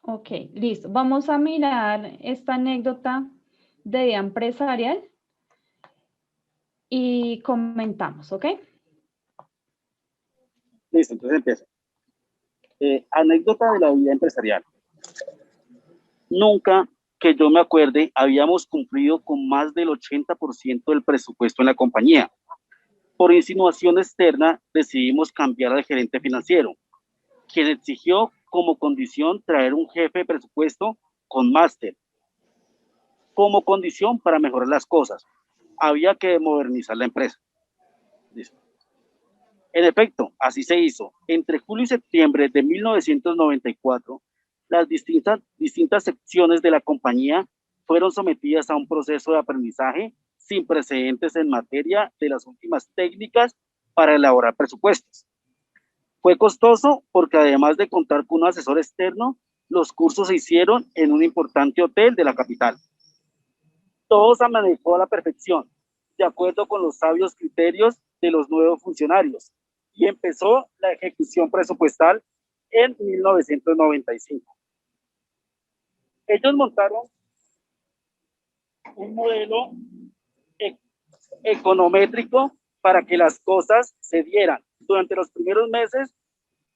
Ok, listo. Vamos a mirar esta anécdota de vida empresarial y comentamos, ¿ok? Listo, entonces empiezo. Anécdota de la vida empresarial. Nunca que yo me acuerde habíamos cumplido con más del 80% del presupuesto en la compañía. Por insinuación externa decidimos cambiar al gerente financiero, quien exigió como condición traer un jefe de presupuesto con máster, como condición para mejorar las cosas. Había que modernizar la empresa. Listo. En efecto, así se hizo. Entre julio y septiembre de 1994, las distintas secciones de la compañía fueron sometidas a un proceso de aprendizaje sin precedentes en materia de las últimas técnicas para elaborar presupuestos. Fue costoso porque además de contar con un asesor externo, los cursos se hicieron en un importante hotel de la capital. Todo se manejó a la perfección, de acuerdo con los sabios criterios de los nuevos funcionarios, y empezó la ejecución presupuestal en 1995. Ellos montaron un modelo econométrico para que las cosas se dieran. Durante los primeros meses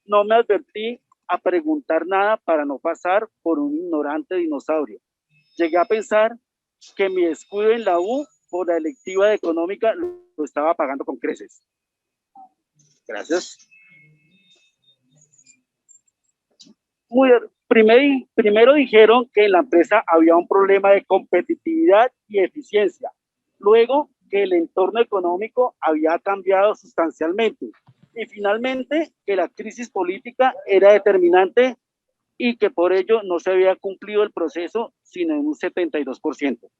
no me advertí a preguntar nada para no pasar por un ignorante dinosaurio. Llegué a pensar que mi descuido en la U por la electiva de económica lo estaba pagando con creces. Gracias. Primero dijeron que en la empresa había un problema de competitividad y eficiencia. Luego que el entorno económico había cambiado sustancialmente. Y finalmente que la crisis política era determinante y que por ello no se había cumplido el proceso sino en un 72%.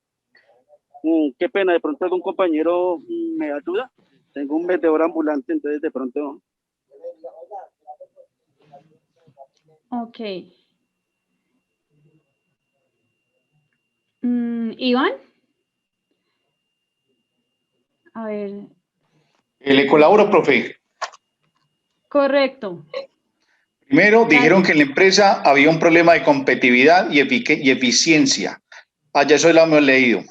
Qué pena, de pronto algún compañero me ayuda. Tengo un vendedor ambulante, entonces de pronto. Ok. Iván. A ver. Le colaboro, profe. Correcto. Primero, dijeron que en la empresa había un problema de competitividad y eficiencia. Ya eso lo hemos leído.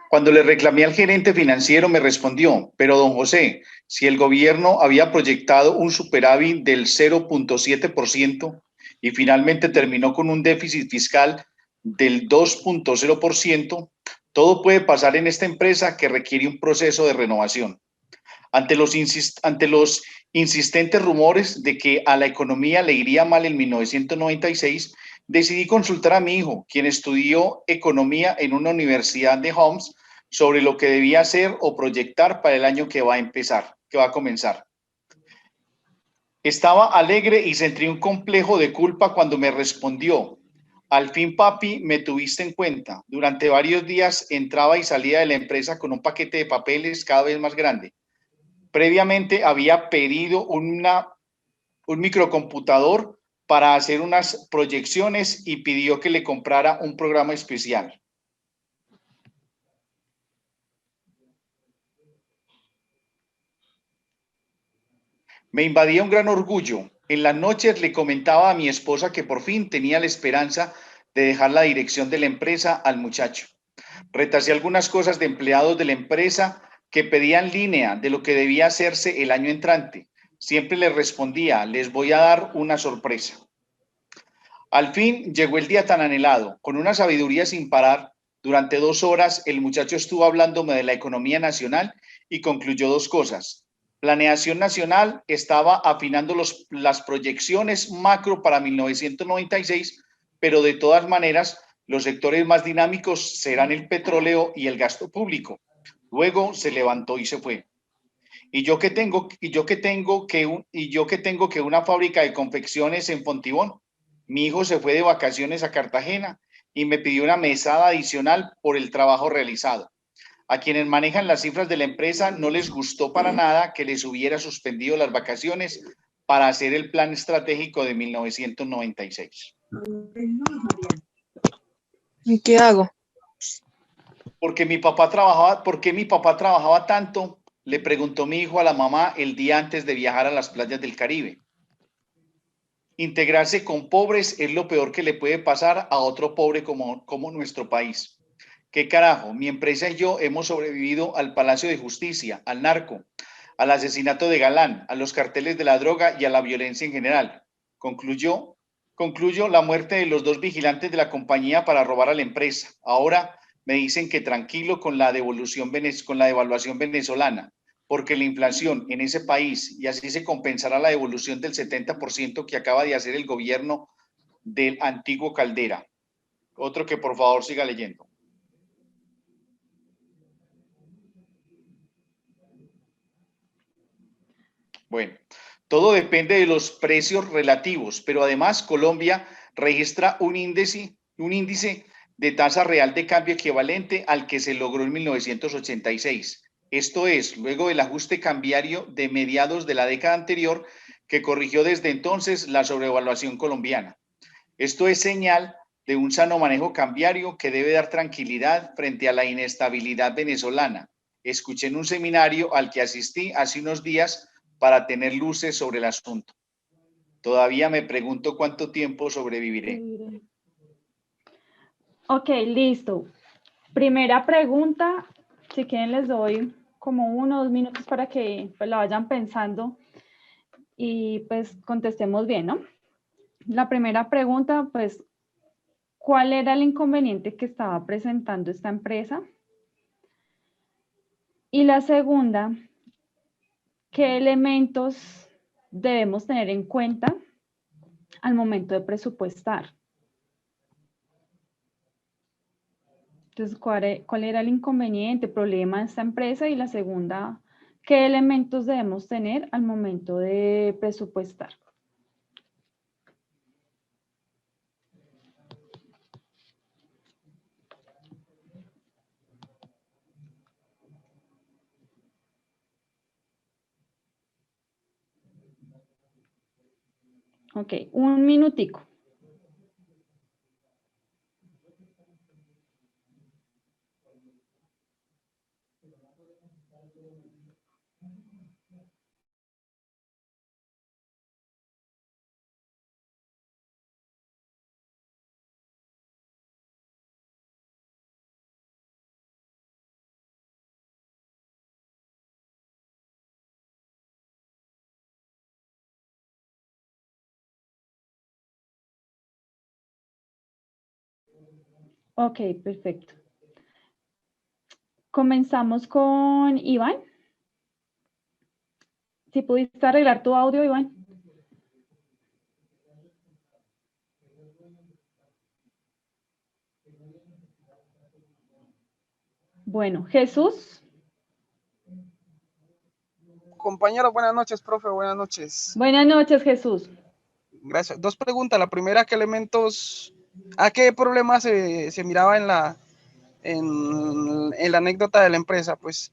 Cuando le reclamé al gerente financiero me respondió, pero don José, si el gobierno había proyectado un superávit del 0.7% y finalmente terminó con un déficit fiscal del 2.0%, todo puede pasar en esta empresa que requiere un proceso de renovación. Ante los insistentes rumores de que a la economía le iría mal en 1996, decidí consultar a mi hijo, quien estudió economía en una universidad de Homs, sobre lo que debía hacer o proyectar para el año que va a comenzar. Estaba alegre y sentí un complejo de culpa cuando me respondió: al fin, papi, me tuviste en cuenta. Durante varios días entraba y salía de la empresa con un paquete de papeles cada vez más grande. Previamente había pedido un microcomputador para hacer unas proyecciones y pidió que le comprara un programa especial. Me invadía un gran orgullo. En las noches le comentaba a mi esposa que por fin tenía la esperanza de dejar la dirección de la empresa al muchacho. Retrasé algunas cosas de empleados de la empresa que pedían línea de lo que debía hacerse el año entrante. Siempre les respondía: les voy a dar una sorpresa. Al fin llegó el día tan anhelado. Con una sabiduría sin parar, durante 2 horas el muchacho estuvo hablándome de la economía nacional y concluyó 2 cosas. Planeación Nacional estaba afinando las proyecciones macro para 1996, pero de todas maneras los sectores más dinámicos serán el petróleo y el gasto público. Luego se levantó y se fue. Y yo que tengo que una fábrica de confecciones en Fontibón. Mi hijo se fue de vacaciones a Cartagena y me pidió una mesada adicional por el trabajo realizado. A quienes manejan las cifras de la empresa no les gustó para nada que les hubiera suspendido las vacaciones para hacer el plan estratégico de 1996. ¿Y qué hago? ¿Por qué mi papá trabajaba tanto? Le preguntó mi hijo a la mamá el día antes de viajar a las playas del Caribe. Integrarse con pobres es lo peor que le puede pasar a otro pobre como nuestro país. ¿Qué carajo? Mi empresa y yo hemos sobrevivido al Palacio de Justicia, al narco, al asesinato de Galán, a los carteles de la droga y a la violencia en general. Concluyo la muerte de los 2 vigilantes de la compañía para robar a la empresa. Ahora me dicen que tranquilo con la devaluación venezolana, porque la inflación en ese país, y así se compensará la devolución del 70% que acaba de hacer el gobierno del antiguo Caldera. Otro que por favor siga leyendo. Bueno, todo depende de los precios relativos, pero además Colombia registra un índice de tasa real de cambio equivalente al que se logró en 1986. Esto es, luego del ajuste cambiario de mediados de la década anterior, que corrigió desde entonces la sobrevaluación colombiana. Esto es señal de un sano manejo cambiario que debe dar tranquilidad frente a la inestabilidad venezolana. Escuché en un seminario al que asistí hace unos días para tener luces sobre el asunto. Todavía me pregunto cuánto tiempo sobreviviré. Ok, listo. Primera pregunta, si quieren les doy como 1 o 2 minutos para que pues, la vayan pensando y pues contestemos bien, ¿no? La primera pregunta, pues, ¿cuál era el inconveniente que estaba presentando esta empresa? Y la segunda, ¿qué elementos debemos tener en cuenta al momento de presupuestar? Entonces, ¿cuál era el inconveniente, problema de esta empresa? Y la segunda, ¿qué elementos debemos tener al momento de presupuestar? Ok, 1 minutico. Ok, perfecto. Comenzamos con Iván. Si pudiste arreglar tu audio, Iván. Bueno, Jesús. Compañero, buenas noches, profe, buenas noches. Buenas noches, Jesús. Gracias. 2 preguntas. La primera, qué problemas se miraba en la anécdota de la empresa? Pues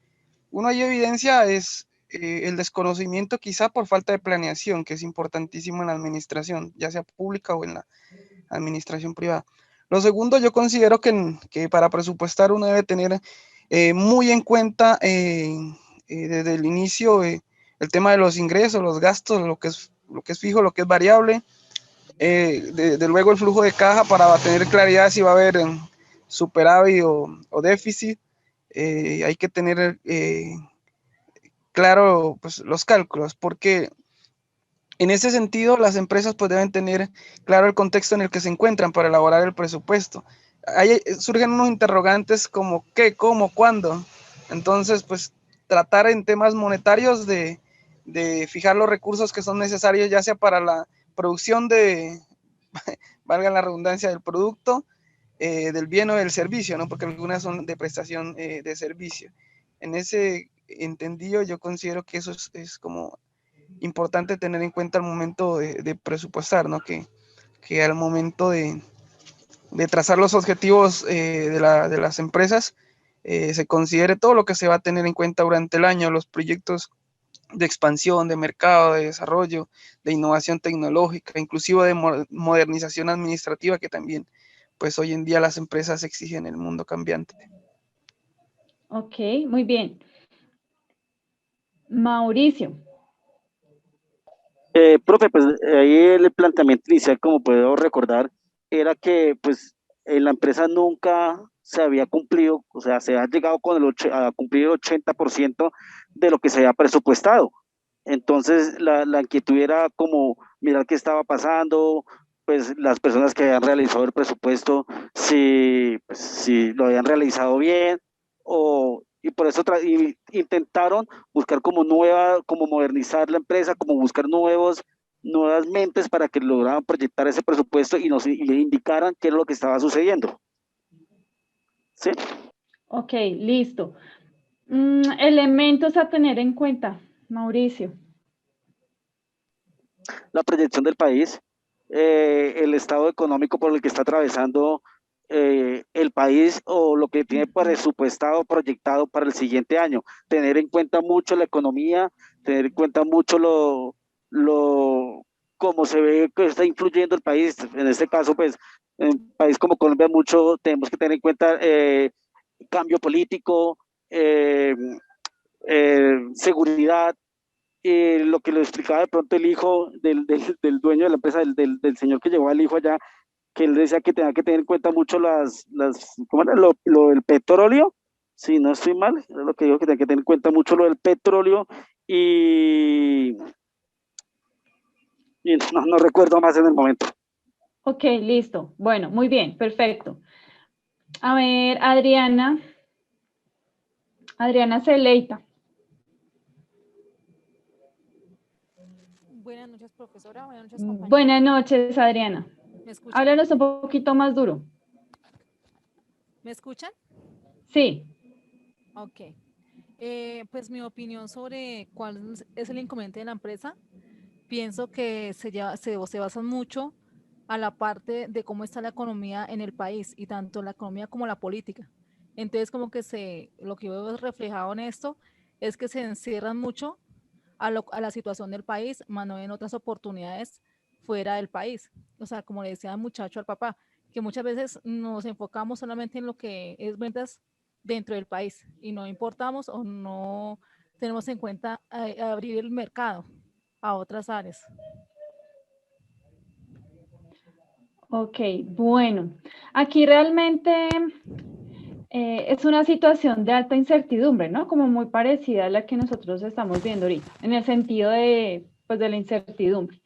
uno hay evidencia es el desconocimiento quizá por falta de planeación, que es importantísimo en la administración, ya sea pública o en la administración privada. Lo segundo, yo considero que para presupuestar uno debe tener muy en cuenta desde el inicio el tema de los ingresos, los gastos, lo que es fijo, lo que es variable, de luego el flujo de caja para tener claridad si va a haber superávit o déficit. Hay que tener claro pues, los cálculos, porque en ese sentido las empresas pues, deben tener claro el contexto en el que se encuentran para elaborar el presupuesto. Ahí surgen unos interrogantes como qué, cómo, cuándo. Entonces, pues tratar en temas monetarios de fijar los recursos que son necesarios, ya sea para la producción valga la redundancia, del producto, del bien o del servicio, ¿no? Porque algunas son de prestación de servicio. En ese entendido, yo considero que eso es como importante tener en cuenta al momento de presupuestar, ¿no? Que al momento de trazar los objetivos de las empresas, se considere todo lo que se va a tener en cuenta durante el año, los proyectos de expansión, de mercado, de desarrollo, de innovación tecnológica, inclusive de modernización administrativa, que también, pues hoy en día las empresas exigen en el mundo cambiante. Ok, muy bien. Mauricio. Profe, pues ahí el planteamiento inicial, como puedo recordar, era que pues en la empresa nunca se había cumplido, o sea, se ha llegado con a cumplir el 80% de lo que se había presupuestado. Entonces, la inquietud era como mirar qué estaba pasando, pues las personas que habían realizado el presupuesto, si, pues, si lo habían realizado bien, y por eso intentaron buscar como como modernizar la empresa, como buscar nuevas mentes para que lograran proyectar ese presupuesto y le indicaran qué era lo que estaba sucediendo. ¿Sí? Ok, listo. Elementos a tener en cuenta, Mauricio. La proyección del país, el estado económico por el que está atravesando el país o lo que tiene presupuestado, proyectado para el siguiente año. Tener en cuenta mucho la economía, tener en cuenta mucho cómo se ve que está influyendo el país. En este caso, pues, en un país como Colombia, mucho tenemos que tener en cuenta cambio político, eh, seguridad, lo que lo explicaba de pronto el hijo del dueño de la empresa, del señor que llevó al hijo allá, que él decía que tenía que tener en cuenta mucho ¿cómo era? El petróleo, si no estoy mal, es lo que digo, que tenía que tener en cuenta mucho lo del petróleo y, y no recuerdo más en el momento. Ok, listo. Bueno, muy bien, perfecto. A ver, Adriana Celeita. Buenas noches, profesora. Buenas noches, compañeros. Buenas noches, Adriana. ¿Me escuchan? Háblanos un poquito más duro. ¿Me escuchan? Sí. Ok. Pues mi opinión sobre cuál es el inconveniente de la empresa, pienso que se basan mucho a la parte de cómo está la economía en el país y tanto la economía como la política. Entonces, como que lo que veo reflejado en esto es que se encierran mucho a la situación del país, más no en otras oportunidades fuera del país. O sea, como le decía el muchacho al papá, que muchas veces nos enfocamos solamente en lo que es ventas dentro del país y no importamos o no tenemos en cuenta abrir el mercado a otras áreas. Ok, bueno. Aquí realmente es una situación de alta incertidumbre, ¿no? Como muy parecida a la que nosotros estamos viendo ahorita, en el sentido de, pues, de la incertidumbre.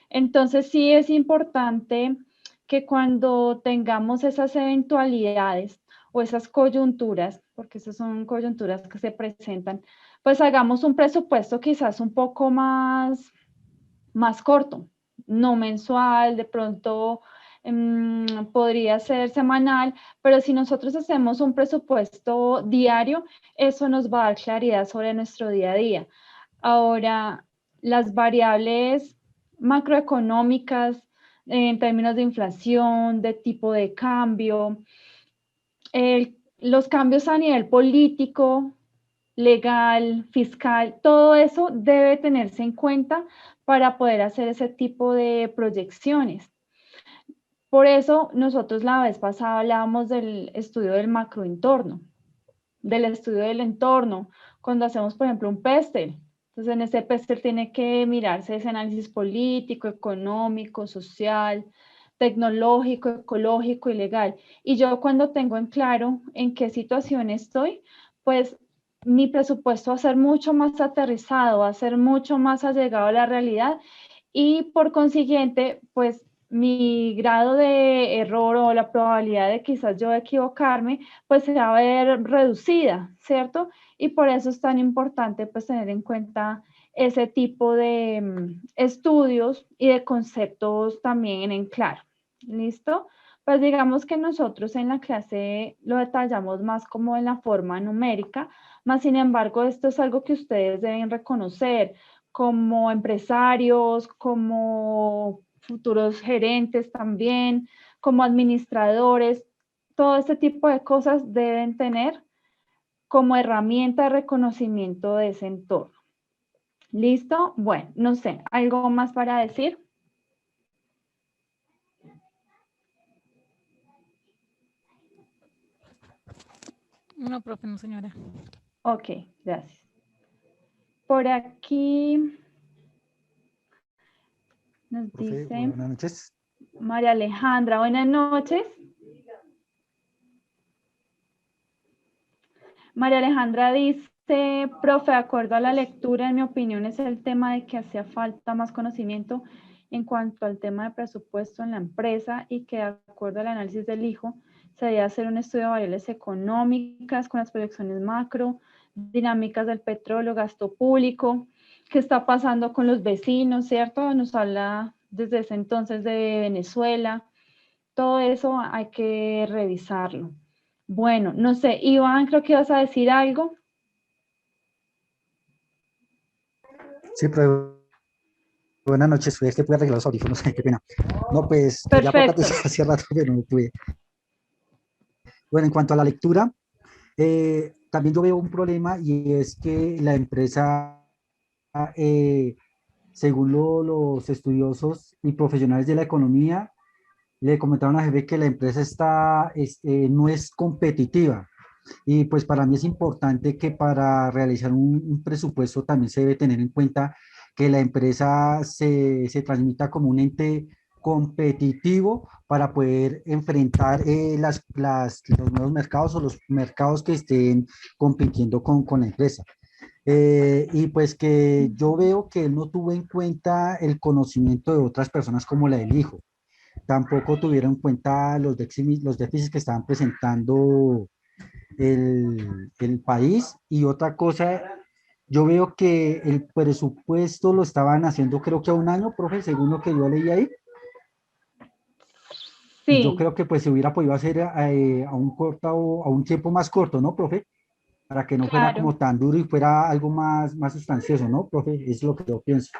Entonces sí es importante que cuando tengamos esas eventualidades o esas coyunturas, porque esas son coyunturas que se presentan, pues hagamos un presupuesto quizás un poco más corto, no mensual, de pronto podría ser semanal, pero si nosotros hacemos un presupuesto diario, eso nos va a dar claridad sobre nuestro día a día. Ahora, las variables macroeconómicas en términos de inflación, de tipo de cambio, los cambios a nivel político, legal, fiscal, todo eso debe tenerse en cuenta para poder hacer ese tipo de proyecciones. Por eso nosotros la vez pasada hablábamos del estudio del macroentorno, del estudio del entorno, cuando hacemos, por ejemplo, un PESTEL. Entonces, en ese PESTEL tiene que mirarse ese análisis político, económico, social, tecnológico, ecológico y legal. Y yo cuando tengo en claro en qué situación estoy, pues mi presupuesto va a ser mucho más aterrizado, va a ser mucho más allegado a la realidad y por consiguiente, pues mi grado de error o la probabilidad de quizás yo equivocarme, pues se va a ver reducida, ¿cierto? Y por eso es tan importante pues tener en cuenta ese tipo de estudios y de conceptos también en claro. ¿Listo? Pues digamos que nosotros en la clase lo detallamos más como en la forma numérica, más sin embargo esto es algo que ustedes deben reconocer como empresarios, como futuros gerentes también, como administradores, todo este tipo de cosas deben tener como herramienta de reconocimiento de ese entorno. ¿Listo? Bueno, no sé, ¿algo más para decir? No, profe, no, señora. Ok, gracias. Por aquí Nos Profe, dice buenas noches. María Alejandra, buenas noches. María Alejandra dice, profe, de acuerdo a la lectura, en mi opinión es el tema de que hacía falta más conocimiento en cuanto al tema de presupuesto en la empresa y que de acuerdo al análisis del hijo, se debía hacer un estudio de variables económicas con las proyecciones macro, dinámicas del petróleo, gasto público, qué está pasando con los vecinos, ¿cierto? Nos habla desde ese entonces de Venezuela. Todo eso hay que revisarlo. Bueno, no sé, Iván, creo que ibas a decir algo. Sí, profe, buenas noches. Es que pude arreglar los audífonos, qué pena. No, pues quería aportarte Perfecto. hace rato, pero no pude. Bueno, en cuanto a la lectura, también yo veo un problema y es que la empresa, eh, según los estudiosos y profesionales de la economía, le comentaron a jefe que la empresa no es competitiva. Y pues para mí es importante que para realizar un presupuesto también se debe tener en cuenta que la empresa se transmita como un ente competitivo para poder enfrentar los nuevos mercados o los mercados que estén compitiendo con la empresa. Y pues que yo veo que él no tuvo en cuenta el conocimiento de otras personas como la del hijo. Tampoco tuvieron en cuenta los déficits que estaban presentando el país. Y otra cosa, yo veo que el presupuesto lo estaban haciendo creo que a un año, profe, según lo que yo leí ahí. Y yo Sí, creo que pues se hubiera podido hacer a un tiempo más corto, ¿no, profe? Para que no fuera claro, como tan duro y fuera algo más sustancioso, ¿no, profe? Es lo que yo pienso.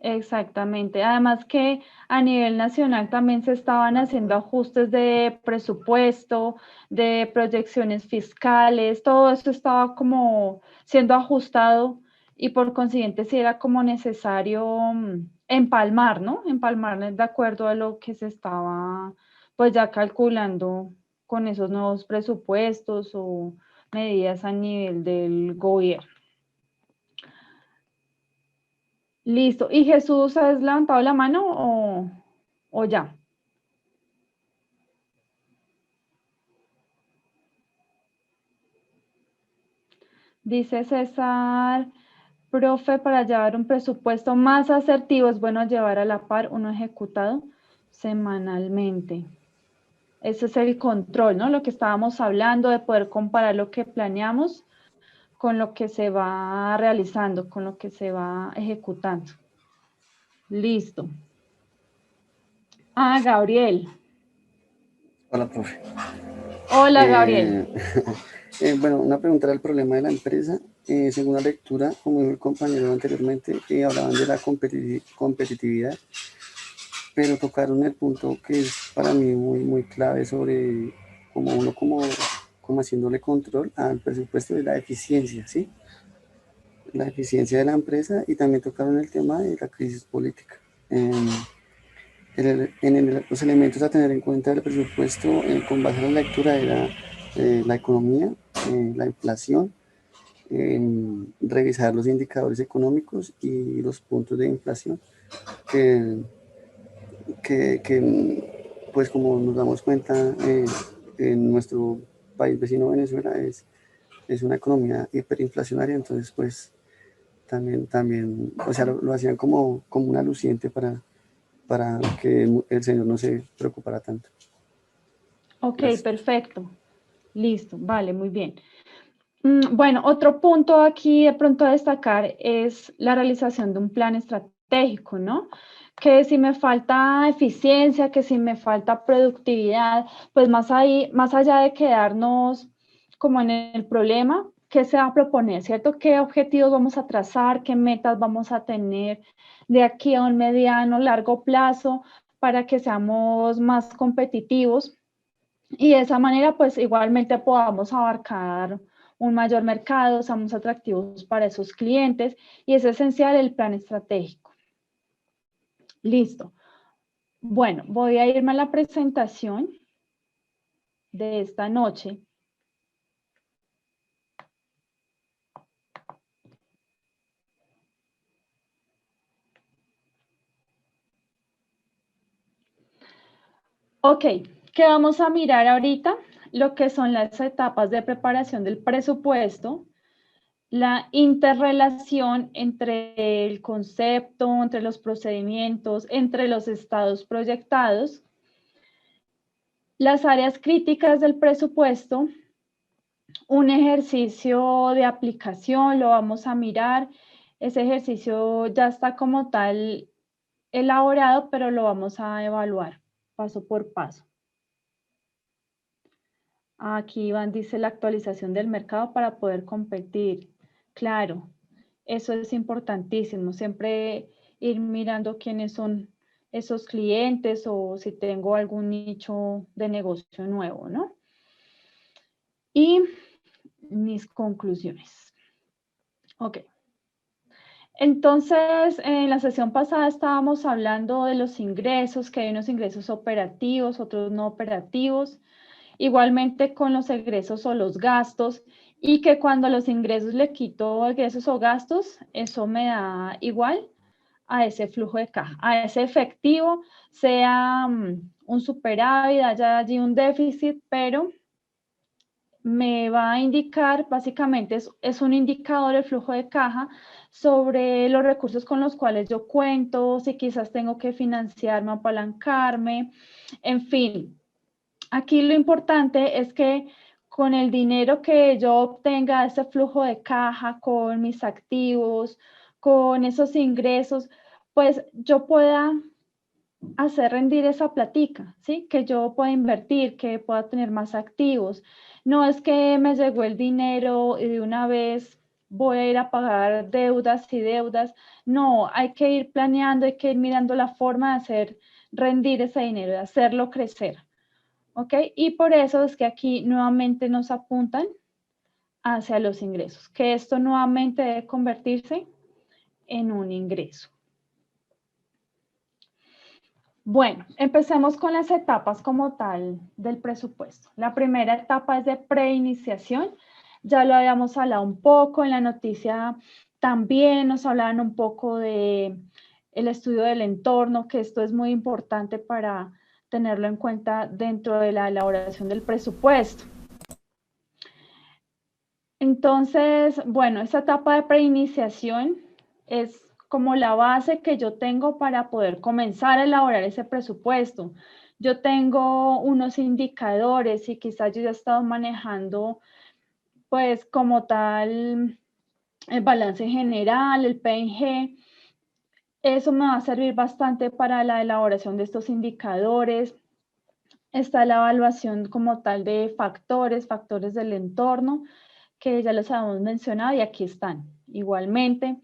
exactamente. Además que a nivel nacional también se estaban haciendo ajustes de presupuesto, de proyecciones fiscales, todo eso estaba como siendo ajustado y por consiguiente sí era como necesario empalmar, ¿no? Empalmar de acuerdo a lo que se estaba pues ya calculando con esos nuevos presupuestos o medidas a nivel del gobierno. Listo. ¿Y Jesús has levantado la mano o ya? Dice César, profe, para llevar un presupuesto más asertivo es bueno llevar a la par uno ejecutado semanalmente. Ese es el control, ¿no? Lo que estábamos hablando de poder comparar lo que planeamos con lo que se va realizando, con lo que se va ejecutando. Listo. Ah, Gabriel. Hola, profe. Hola, Gabriel. Eh, bueno, una pregunta era el problema de la empresa. Según la lectura, como dijo el compañero anteriormente, hablaban de la competitividad, pero tocaron el punto que es para mí muy clave sobre cómo uno como haciéndole control al presupuesto de la eficiencia, ¿sí? La eficiencia de la empresa, y también tocaron el tema de la crisis política. Los elementos a tener en cuenta del presupuesto con base en la lectura era la economía, la inflación, revisar los indicadores económicos y los puntos de inflación, que, pues como nos damos cuenta, en nuestro país vecino Venezuela es una economía hiperinflacionaria. Entonces pues también, o sea, lo hacían como un aluciente para que el señor no se preocupara tanto. Ok, Gracias. perfecto. Listo, vale, muy bien. Bueno, otro punto aquí de pronto a destacar es la realización de un plan estratégico, ¿no? Que si me falta eficiencia, que si me falta productividad, pues más allá de quedarnos como en el problema, ¿qué se va a proponer, cierto? ¿Qué objetivos vamos a trazar? ¿Qué metas vamos a tener de aquí a un mediano, largo plazo para que seamos más competitivos? Y de esa manera, pues igualmente podamos abarcar un mayor mercado, seamos atractivos para esos clientes y es esencial el plan estratégico. Listo. Bueno, voy a irme a la presentación de esta noche. Ok, ¿qué vamos a mirar ahorita? Lo que son las etapas de preparación del presupuesto, la interrelación entre el concepto, entre los procedimientos, entre los estados proyectados, las áreas críticas del presupuesto, un ejercicio de aplicación, lo vamos a mirar. Ese ejercicio ya está como tal elaborado, pero lo vamos a evaluar paso por paso. Aquí Iván dice la actualización del mercado para poder competir. Claro, eso es importantísimo. Siempre ir mirando quiénes son esos clientes o si tengo algún nicho de negocio nuevo, ¿no? Y mis conclusiones. Ok. Entonces, en la sesión pasada estábamos hablando de los ingresos, que hay unos ingresos operativos, otros no operativos. Igualmente con los egresos o los gastos, y que cuando los ingresos le quito egresos o gastos, eso me da igual a ese flujo de caja, a ese efectivo, sea un superávit, haya allí un déficit, pero me va a indicar, básicamente es un indicador el flujo de caja sobre los recursos con los cuales yo cuento, si quizás tengo que financiarme, apalancarme, en fin. Aquí lo importante es que con el dinero que yo obtenga, ese flujo de caja, con mis activos, con esos ingresos, pues yo pueda hacer rendir esa platica, ¿sí? Que yo pueda invertir, que pueda tener más activos. No es que me llegó el dinero y de una vez voy a ir a pagar deudas y deudas. No, hay que ir planeando, hay que ir mirando la forma de hacer rendir ese dinero, de hacerlo crecer. ¿Ok? Y por eso es que aquí nuevamente nos apuntan hacia los ingresos, que esto nuevamente debe convertirse en un ingreso. Bueno, empecemos con las etapas como tal del presupuesto. La primera etapa es de preiniciación. Ya lo habíamos hablado un poco en la noticia, también nos hablaban un poco de el estudio del entorno, que esto es muy importante para tenerlo en cuenta dentro de la elaboración del presupuesto. Entonces, bueno, esta etapa de preiniciación es como la base que yo tengo para poder comenzar a elaborar ese presupuesto. Yo tengo unos indicadores y quizás yo ya he estado manejando, pues como tal, el balance general, el P&G. Eso me va a servir bastante para la elaboración de estos indicadores. Está la evaluación como tal de factores del entorno, que ya los habíamos mencionado y aquí están. Igualmente,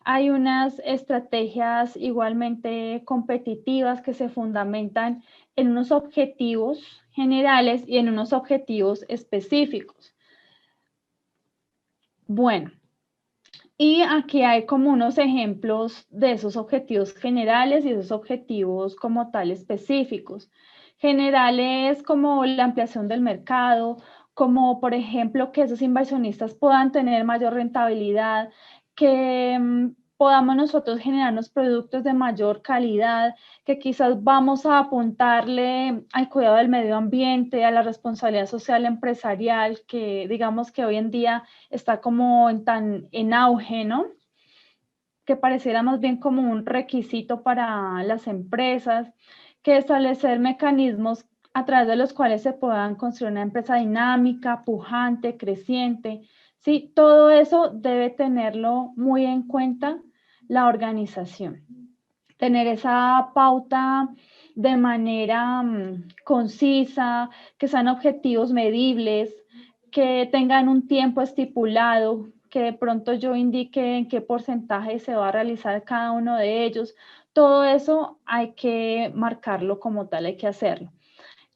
hay unas estrategias igualmente competitivas que se fundamentan en unos objetivos generales y en unos objetivos específicos. Bueno, y aquí hay como unos ejemplos de esos objetivos generales y esos objetivos como tal específicos. Generales como la ampliación del mercado, como por ejemplo que esos inversionistas puedan tener mayor rentabilidad, que podamos nosotros generarnos productos de mayor calidad, que quizás vamos a apuntarle al cuidado del medio ambiente, a la responsabilidad social empresarial, que digamos que hoy en día está como en auge, ¿no? Que pareciera más bien como un requisito para las empresas, que establecer mecanismos a través de los cuales se puedan construir una empresa dinámica, pujante, creciente. Sí, todo eso debe tenerlo muy en cuenta la organización. Tener esa pauta de manera concisa, que sean objetivos medibles, que tengan un tiempo estipulado, que de pronto yo indique en qué porcentaje se va a realizar cada uno de ellos. Todo eso hay que marcarlo como tal, hay que hacerlo.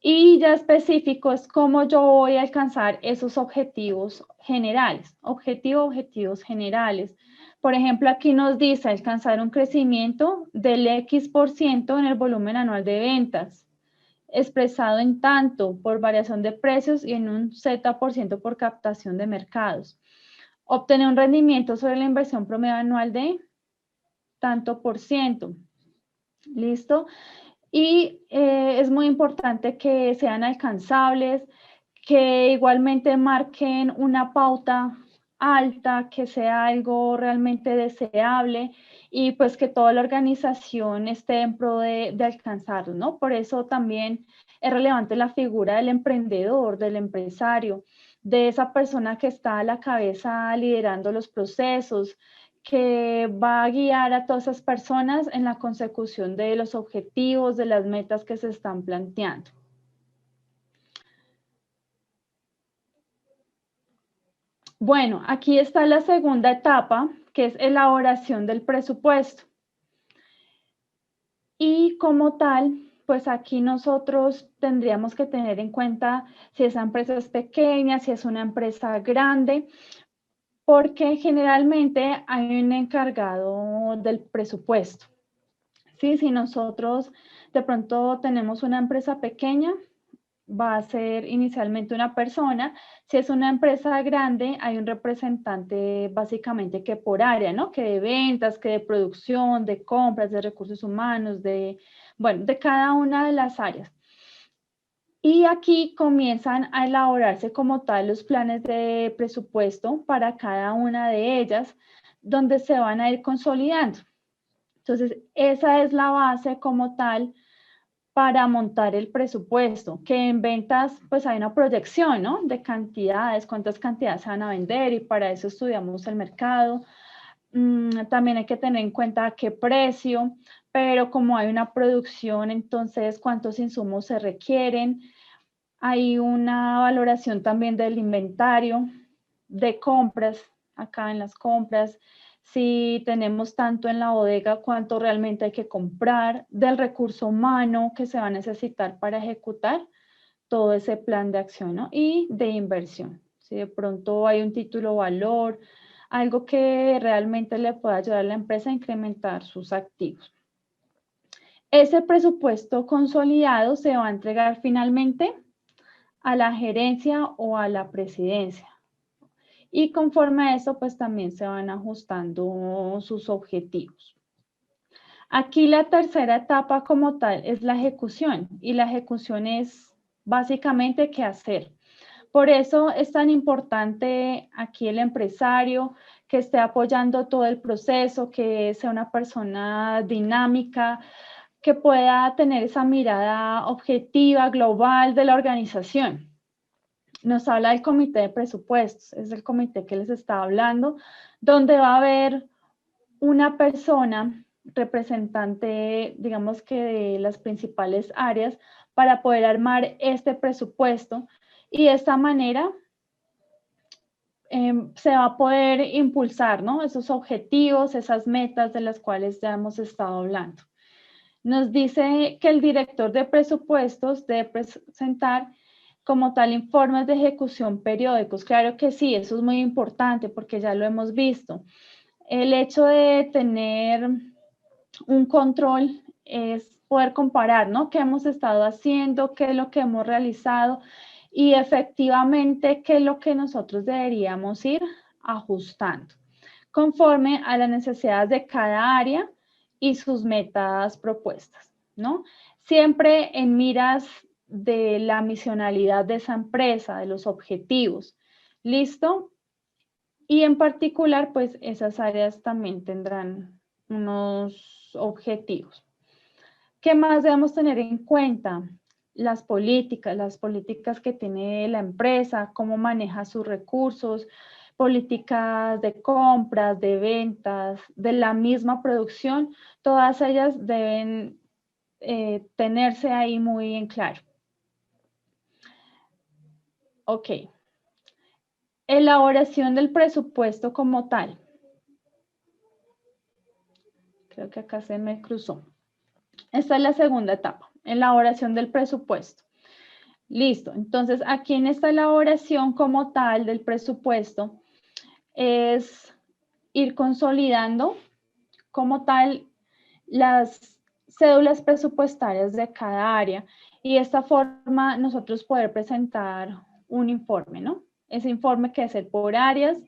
Y ya específico es cómo yo voy a alcanzar esos objetivos generales, objetivos generales. Por ejemplo, aquí nos dice alcanzar un crecimiento del X% en el volumen anual de ventas, expresado en tanto por variación de precios y en un Z% por captación de mercados. Obtener un rendimiento sobre la inversión promedio anual de tanto por ciento. ¿Listo? Y es muy importante que sean alcanzables, que igualmente marquen una pauta alta, que sea algo realmente deseable y pues que toda la organización esté en pro de alcanzarlo, ¿no? Por eso también es relevante la figura del emprendedor, del empresario, de esa persona que está a la cabeza liderando los procesos, que va a guiar a todas esas personas en la consecución de los objetivos, de las metas que se están planteando. Bueno, aquí está la segunda etapa, que es elaboración del presupuesto. Y como tal, pues aquí nosotros tendríamos que tener en cuenta si esa empresa es pequeña, si es una empresa grande, porque generalmente hay un encargado del presupuesto. ¿Sí? Si nosotros de pronto tenemos una empresa pequeña, va a ser inicialmente una persona. Si es una empresa grande, hay un representante básicamente que por área, ¿no? Que de ventas, que de producción, de compras, de recursos humanos, bueno, de cada una de las áreas. Y aquí comienzan a elaborarse como tal los planes de presupuesto para cada una de ellas, donde se van a ir consolidando. Entonces, esa es la base como tal para montar el presupuesto, que en ventas pues hay una proyección, ¿no? De cantidades, cuántas cantidades se van a vender y para eso estudiamos el mercado. También hay que tener en cuenta qué precio, pero como hay una producción, entonces cuántos insumos se requieren. Hay una valoración también del inventario, de compras, acá en las compras, si tenemos tanto en la bodega, cuánto realmente hay que comprar, del recurso humano que se va a necesitar para ejecutar todo ese plan de acción, ¿no? Y de inversión. Si de pronto hay un título valor, algo que realmente le pueda ayudar a la empresa a incrementar sus activos. Ese presupuesto consolidado se va a entregar finalmente a la gerencia o a la presidencia. Y conforme a eso, pues también se van ajustando sus objetivos. Aquí la tercera etapa como tal es la ejecución, y la ejecución es básicamente qué hacer. Por eso es tan importante aquí el empresario que esté apoyando todo el proceso, que sea una persona dinámica, que pueda tener esa mirada objetiva, global de la organización. Nos habla del comité de presupuestos, es el comité que les estaba hablando, donde va a haber una persona representante, digamos que de las principales áreas, para poder armar este presupuesto y de esta manera se va a poder impulsar, ¿no? Esos objetivos, esas metas de las cuales ya hemos estado hablando. Nos dice que el director de presupuestos debe presentar como tal informes de ejecución periódicos. Claro que sí, eso es muy importante porque ya lo hemos visto. El hecho de tener un control es poder comparar, ¿no? ¿Qué hemos estado haciendo? ¿Qué es lo que hemos realizado? Y efectivamente, ¿qué es lo que nosotros deberíamos ir ajustando conforme a las necesidades de cada área y sus metas propuestas, ¿no? Siempre en miras de la misionalidad de esa empresa, de los objetivos. ¿Listo? Y en particular, pues esas áreas también tendrán unos objetivos. ¿Qué más debemos tener en cuenta? Las políticas que tiene la empresa, cómo maneja sus recursos, políticas de compras, de ventas, de la misma producción, todas ellas deben tenerse ahí muy en claro. Ok. Elaboración del presupuesto como tal. Creo que acá se me cruzó. Esta es la segunda etapa, elaboración del presupuesto. Listo, entonces aquí en esta elaboración como tal del presupuesto es ir consolidando como tal las cédulas presupuestarias de cada área y de esta forma nosotros poder presentar un informe, ¿no? Ese informe que es el por áreas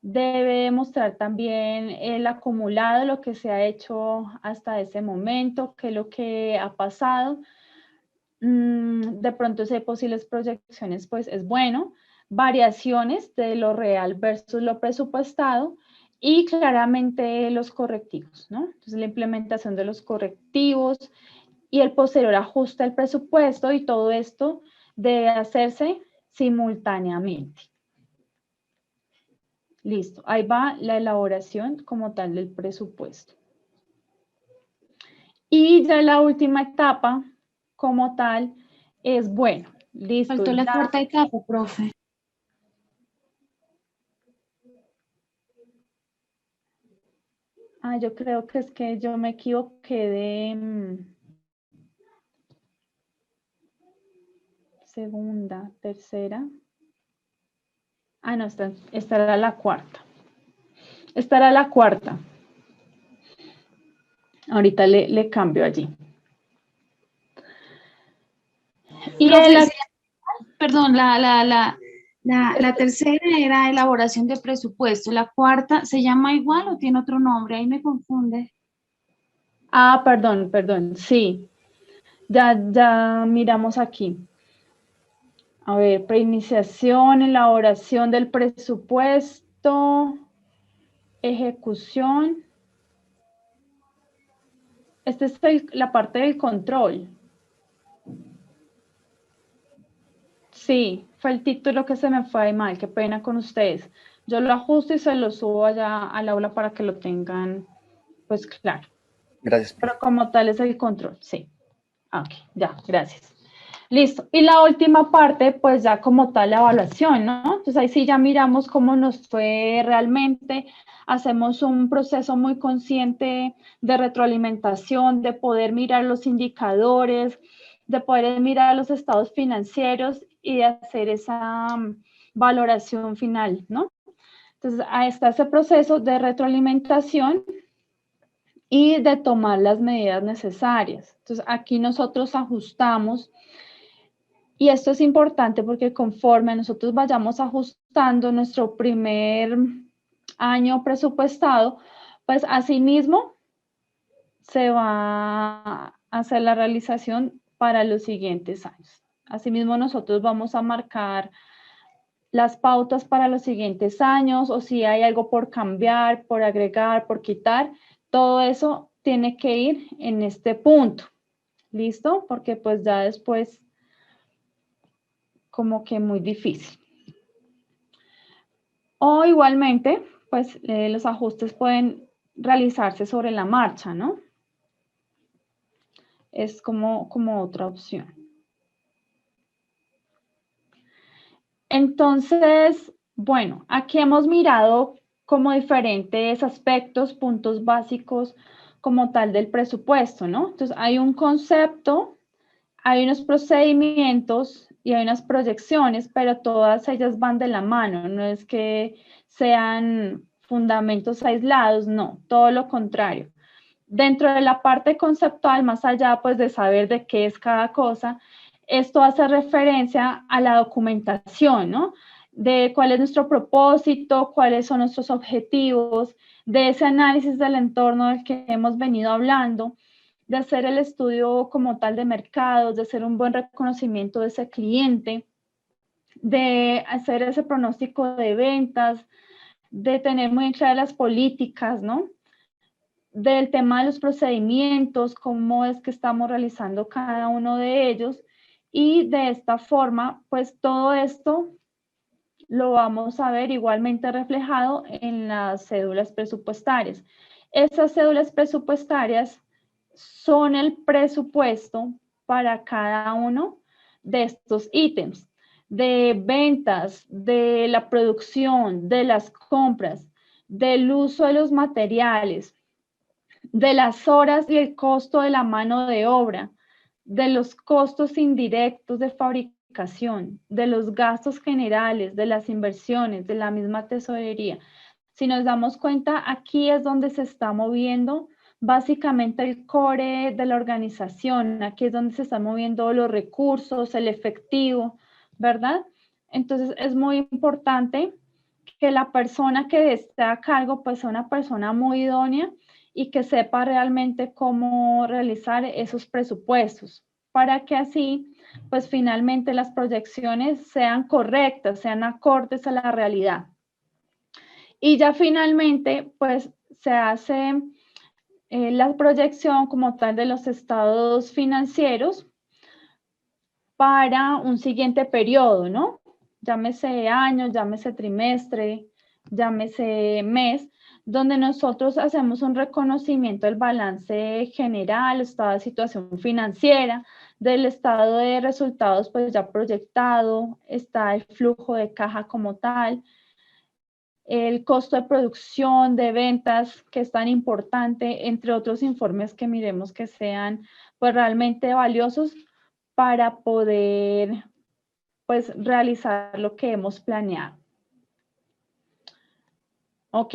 Debe mostrar también el acumulado, lo que se ha hecho hasta ese momento, qué es lo que ha pasado. De pronto, si hay posibles proyecciones, pues es bueno. Variaciones de lo real versus lo presupuestado y claramente los correctivos, ¿no? Entonces, la implementación de los correctivos y el posterior ajuste al presupuesto, y todo esto debe hacerse simultáneamente. Listo, ahí va la elaboración como tal del presupuesto. Y ya la última etapa como tal es, bueno, listo. Faltó la cuarta etapa, profe. Yo creo que es que yo me equivoqué de segunda, tercera. No, esta era la cuarta. Esta era la cuarta. Ahorita le cambio allí. Y Profe, perdón, la tercera era elaboración de presupuesto. La cuarta, ¿se llama igual o tiene otro nombre? Ahí me confunde. Perdón, sí. Ya miramos aquí. A ver, preiniciación, elaboración del presupuesto, ejecución. Esta es la parte del control. Sí, fue el título que se me fue ahí mal, qué pena con ustedes. Yo lo ajusto y se lo subo allá al aula para que lo tengan, pues claro. Gracias. Pero como tal es el control, sí. Ok, ya, gracias. Listo. Y la última parte, pues ya como tal la evaluación, ¿no? Entonces ahí sí ya miramos cómo nos fue realmente. Hacemos un proceso muy consciente de retroalimentación, de poder mirar los indicadores, de poder mirar los estados financieros y de hacer esa valoración final, ¿no? Entonces ahí está ese proceso de retroalimentación y de tomar las medidas necesarias. Entonces aquí nosotros ajustamos. Y esto es importante porque conforme nosotros vayamos ajustando nuestro primer año presupuestado, pues asimismo se va a hacer la realización para los siguientes años. Asimismo nosotros vamos a marcar las pautas para los siguientes años, o si hay algo por cambiar, por agregar, por quitar, todo eso tiene que ir en este punto. ¿Listo? Porque pues ya después como que muy difícil. O igualmente, pues los ajustes pueden realizarse sobre la marcha, ¿no? Es como otra opción. Entonces, bueno, aquí hemos mirado como diferentes aspectos, puntos básicos como tal del presupuesto, ¿no? Entonces, hay un concepto, hay unos procedimientos y hay unas proyecciones, pero todas ellas van de la mano, no es que sean fundamentos aislados, no, todo lo contrario. Dentro de la parte conceptual, más allá pues de saber de qué es cada cosa, esto hace referencia a la documentación, ¿no? De cuál es nuestro propósito, cuáles son nuestros objetivos, de ese análisis del entorno del que hemos venido hablando, de hacer el estudio como tal de mercados, de hacer un buen reconocimiento de ese cliente, de hacer ese pronóstico de ventas, de tener muy claras las políticas, ¿no? Del tema de los procedimientos, cómo es que estamos realizando cada uno de ellos, y de esta forma, pues todo esto lo vamos a ver igualmente reflejado en las cédulas presupuestarias. Esas cédulas presupuestarias son el presupuesto para cada uno de estos ítems, de ventas, de la producción, de las compras, del uso de los materiales, de las horas y el costo de la mano de obra, de los costos indirectos de fabricación, de los gastos generales, de las inversiones, de la misma tesorería. Si nos damos cuenta, aquí es donde se está moviendo básicamente el core de la organización, aquí es donde se están moviendo los recursos, el efectivo, ¿verdad? Entonces es muy importante que la persona que esté a cargo pues sea una persona muy idónea y que sepa realmente cómo realizar esos presupuestos, para que así pues finalmente las proyecciones sean correctas, sean acordes a la realidad. Y ya finalmente pues se hace la proyección como tal de los estados financieros para un siguiente periodo, ¿no? Llámese año, llámese trimestre, llámese mes, donde nosotros hacemos un reconocimiento del balance general, estado de situación financiera, del estado de resultados pues ya proyectado, está el flujo de caja como tal, el costo de producción, de ventas, que es tan importante, entre otros informes que miremos que sean pues realmente valiosos para poder pues realizar lo que hemos planeado. Ok.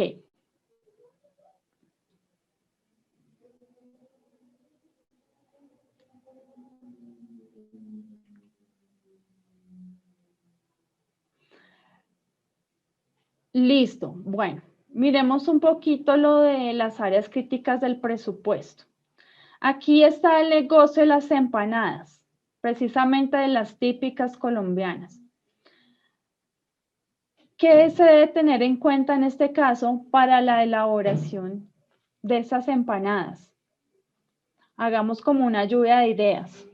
Listo. Bueno, miremos un poquito lo de las áreas críticas del presupuesto. Aquí está el negocio de las empanadas, precisamente de las típicas colombianas. ¿Qué se debe tener en cuenta en este caso para la elaboración de esas empanadas? Hagamos como una lluvia de ideas.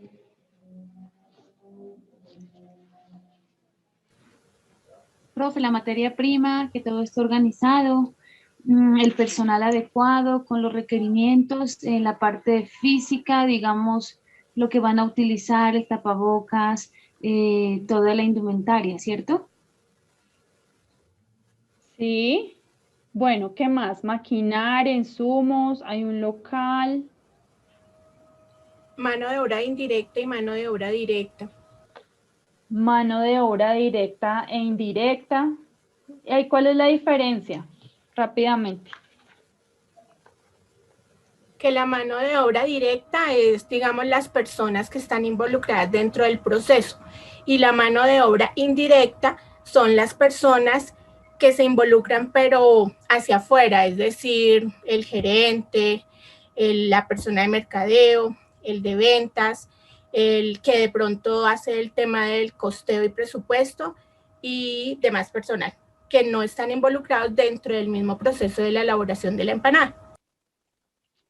Profe, la materia prima, que todo esté organizado, el personal adecuado con los requerimientos, en la parte física, digamos, lo que van a utilizar, el tapabocas, toda la indumentaria, ¿cierto? Sí. Bueno, ¿qué más? Maquinaria, insumos, hay un local. Mano de obra indirecta y mano de obra directa. Mano de obra directa e indirecta. ¿Y cuál es la diferencia? Rápidamente. Que la mano de obra directa es, digamos, las personas que están involucradas dentro del proceso, y la mano de obra indirecta son las personas que se involucran pero hacia afuera, es decir, el gerente, la persona de mercadeo, el de ventas, el que de pronto hace el tema del costeo y presupuesto y demás personal que no están involucrados dentro del mismo proceso de la elaboración de la empanada.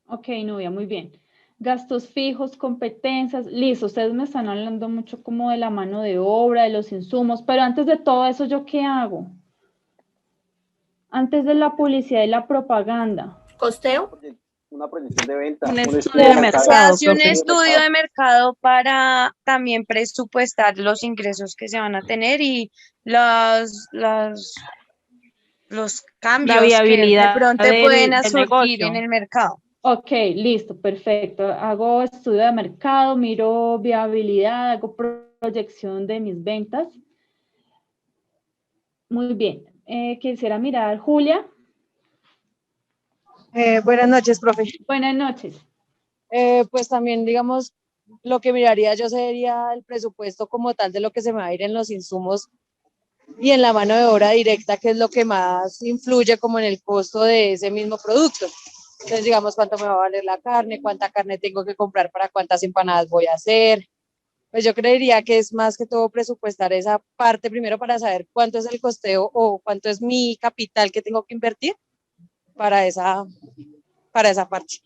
Ok, Nubia, muy bien. Gastos fijos, competencias, listo. Ustedes me están hablando mucho como de la mano de obra, de los insumos, pero antes de todo eso, ¿yo qué hago? Antes de la publicidad y la propaganda. Costeo. Una proyección de venta. Un estudio de mercado. Se hace un estudio de mercado para también presupuestar los ingresos que se van a tener y los cambios La viabilidad que de pronto pueden surgir en el mercado. Ok, listo, perfecto. Hago estudio de mercado, miro viabilidad, hago proyección de mis ventas. Muy bien. Quisiera mirar, Julia. Buenas noches, profe. Buenas noches. Pues también, digamos, lo que miraría yo sería el presupuesto como tal de lo que se me va a ir en los insumos y en la mano de obra directa, que es lo que más influye como en el costo de ese mismo producto. Entonces, digamos, cuánto me va a valer la carne, cuánta carne tengo que comprar para cuántas empanadas voy a hacer. Pues yo creería que es más que todo presupuestar esa parte primero para saber cuánto es el costeo o cuánto es mi capital que tengo que invertir para esa parte.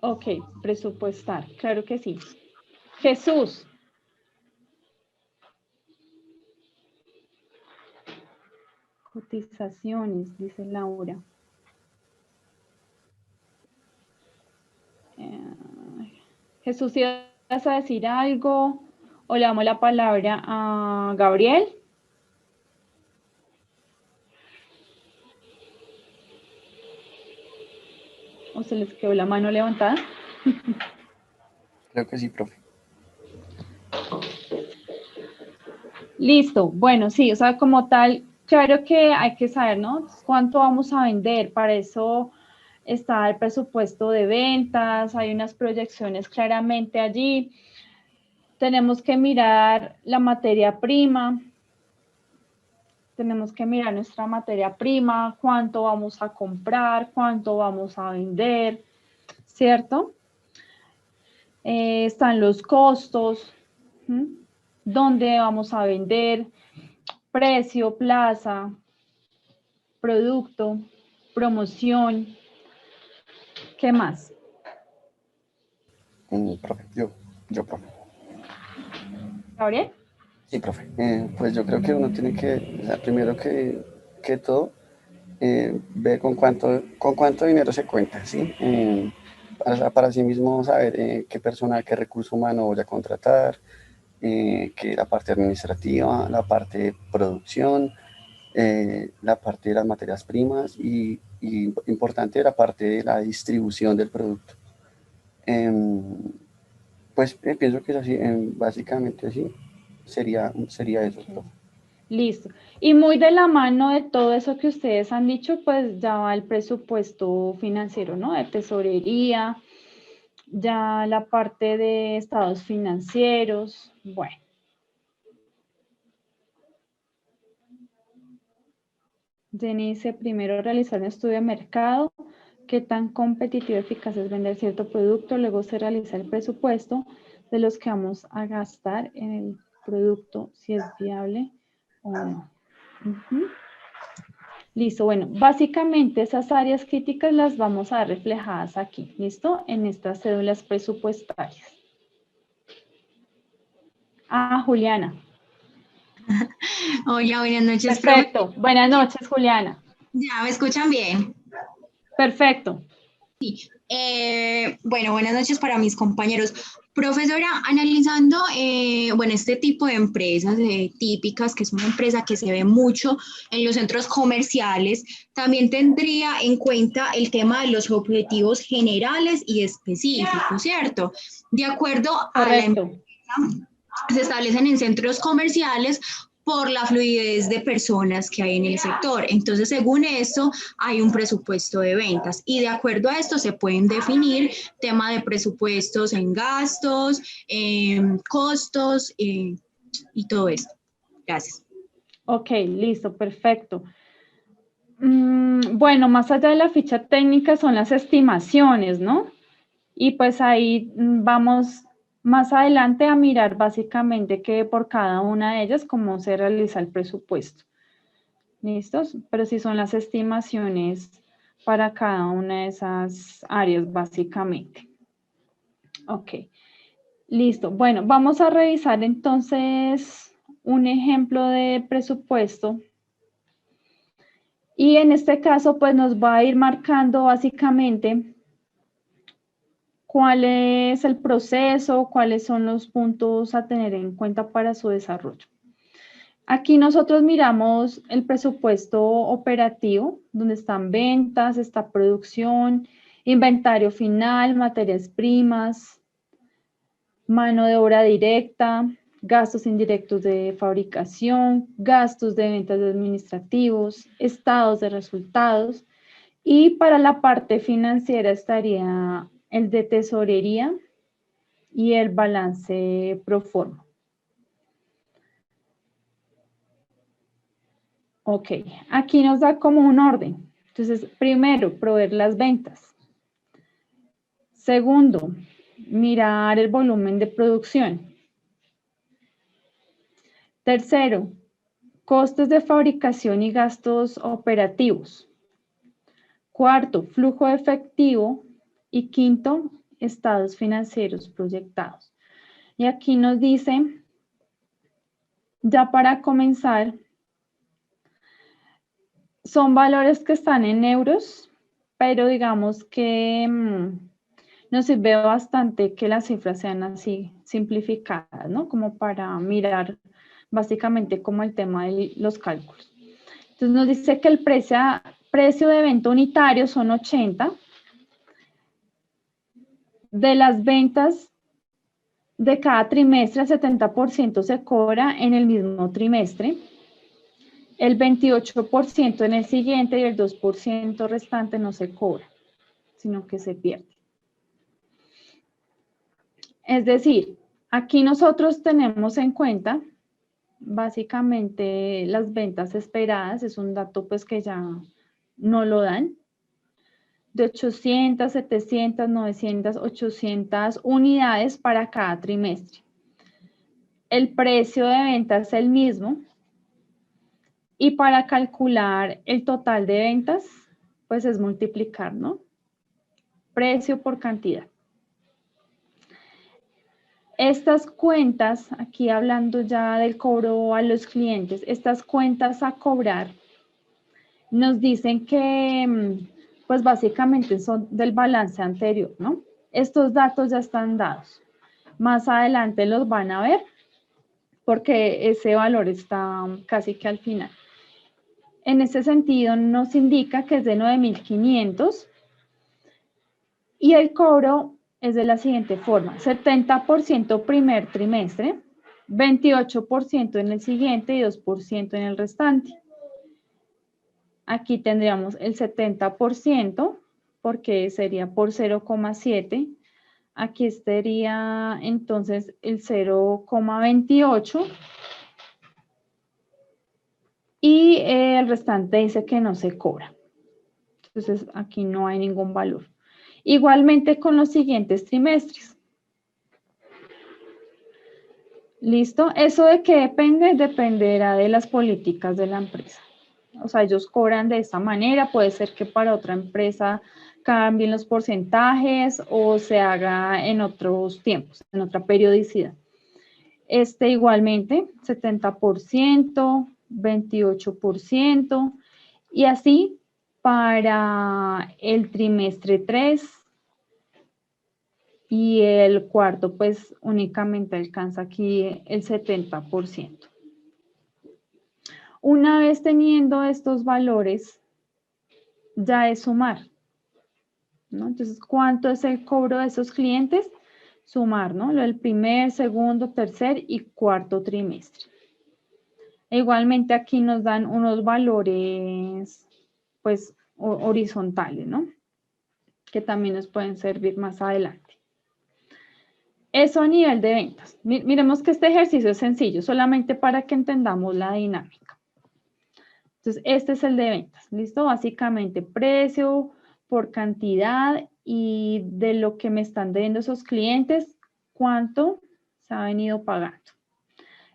Ok, presupuestar, claro que sí. Jesús. Cotizaciones, dice Laura. Jesús, ¿si vas a decir algo? ¿O le damos la palabra a Gabriel? ¿O se les quedó la mano levantada? Creo que sí, profe. Listo, bueno, sí, o sea, como tal, claro que hay que saber, ¿no? ¿Cuánto vamos a vender? Para eso está el presupuesto de ventas, hay unas proyecciones claramente allí. Tenemos que mirar la materia prima. tenemos que mirar nuestra materia prima, cuánto vamos a comprar, cuánto vamos a vender, ¿cierto? Están los costos, dónde vamos a vender, precio, plaza, producto, promoción. ¿Qué más? Profe, profe. ¿Gabriel? Sí, profe. Pues yo creo que uno tiene que, o sea, primero que todo, ver con cuánto dinero se cuenta, ¿sí? Para sí mismo saber qué personal, qué recurso humano voy a contratar, que la parte administrativa, la parte de producción, la parte de las materias primas y importante la parte de la distribución del producto. Pues pienso que es así, básicamente así sería eso. Okay. Listo. Y muy de la mano de todo eso que ustedes han dicho, pues ya va el presupuesto financiero, ¿no? De tesorería, ya la parte de estados financieros, bueno. Jenny dice, primero realizar un estudio de mercado, qué tan competitivo y eficaz es vender cierto producto, luego se realiza el presupuesto de los que vamos a gastar en el producto, si es viable o no. Listo, bueno, básicamente esas áreas críticas las vamos a ver reflejadas aquí, ¿listo? En estas cédulas presupuestarias. Juliana. Hola, buenas noches. Perfecto, buenas noches, Juliana. ¿Ya me escuchan bien? Perfecto. Sí. Bueno, buenas noches para mis compañeros. Profesora, analizando, este tipo de empresas típicas, que es una empresa que se ve mucho en los centros comerciales, también tendría en cuenta el tema de los objetivos generales y específicos, ¿cierto? De acuerdo a la empresa, se establecen en centros comerciales por la fluidez de personas que hay en el sector. Entonces, según esto, hay un presupuesto de ventas y de acuerdo a esto se pueden definir tema de presupuestos en gastos, costos y todo esto. Gracias. Ok, listo, perfecto. Bueno, más allá de la ficha técnica son las estimaciones, ¿no? Y pues ahí vamos más adelante a mirar básicamente que por cada una de ellas cómo se realiza el presupuesto. ¿Listos? Pero sí son las estimaciones para cada una de esas áreas básicamente. Ok, listo. Bueno, vamos a revisar entonces un ejemplo de presupuesto. Y en este caso, pues nos va a ir marcando básicamente cuál es el proceso, cuáles son los puntos a tener en cuenta para su desarrollo. Aquí nosotros miramos el presupuesto operativo, donde están ventas, está producción, inventario final, materias primas, mano de obra directa, gastos indirectos de fabricación, gastos de ventas administrativos, estados de resultados. Y para la parte financiera estaría el de tesorería y el balance pro forma. Ok, aquí nos da como un orden. Entonces, primero, proveer las ventas. Segundo, mirar el volumen de producción. Tercero, costes de fabricación y gastos operativos. Cuarto, flujo de efectivo. Y quinto, estados financieros proyectados. Y aquí nos dice, ya para comenzar, son valores que están en euros, pero digamos que nos sirve bastante que las cifras sean así simplificadas, ¿no? Como para mirar básicamente como el tema de los cálculos. Entonces nos dice que el precio de venta unitario son 80. De las ventas de cada trimestre, el 70% se cobra en el mismo trimestre, el 28% en el siguiente y el 2% restante no se cobra, sino que se pierde. Es decir, aquí nosotros tenemos en cuenta básicamente las ventas esperadas, es un dato pues que ya no lo dan, de 800, 700, 900, 800 unidades para cada trimestre. El precio de venta es el mismo y para calcular el total de ventas, pues es multiplicar, ¿no? Precio por cantidad. Estas cuentas, aquí hablando ya del cobro a los clientes, estas cuentas a cobrar nos dicen que, pues básicamente son del balance anterior, ¿no? Estos datos ya están dados. Más adelante los van a ver porque ese valor está casi que al final. En ese sentido nos indica que es de 9.500 y el cobro es de la siguiente forma: 70% primer trimestre, 28% en el siguiente y 2% en el restante. Aquí tendríamos el 70% porque sería por 0,7. Aquí estaría entonces el 0,28 y el restante dice que no se cobra. Entonces aquí no hay ningún valor. Igualmente con los siguientes trimestres. ¿Listo? ¿Eso de qué depende? Dependerá de las políticas de la empresa. O sea, ellos cobran de esta manera. Puede ser que para otra empresa cambien los porcentajes o se haga en otros tiempos, en otra periodicidad. Igualmente, 70%, 28% y así para el trimestre 3 y el cuarto, pues únicamente alcanza aquí el 70%. Una vez teniendo estos valores, ya es sumar, ¿no? Entonces, ¿cuánto es el cobro de esos clientes? Sumar, ¿no? Lo del primer, segundo, tercer y cuarto trimestre. Igualmente aquí nos dan unos valores, pues, horizontales, ¿no? Que también nos pueden servir más adelante. Eso a nivel de ventas. Miremos que este ejercicio es sencillo, solamente para que entendamos la dinámica. Entonces, este es el de ventas, ¿listo? Básicamente precio por cantidad y de lo que me están debiendo esos clientes, cuánto se ha venido pagando.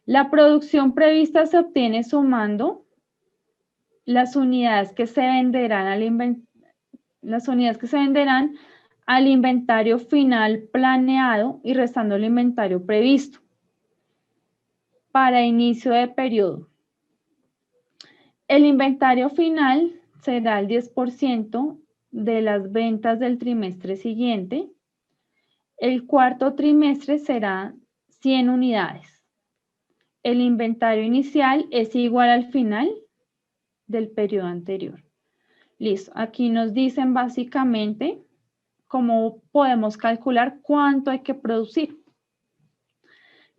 La producción prevista se obtiene sumando las unidades que se venderán al inventario final planeado y restando el inventario previsto para inicio de periodo. El inventario final será el 10% de las ventas del trimestre siguiente. El cuarto trimestre será 100 unidades. El inventario inicial es igual al final del periodo anterior. Listo. Aquí nos dicen básicamente cómo podemos calcular cuánto hay que producir.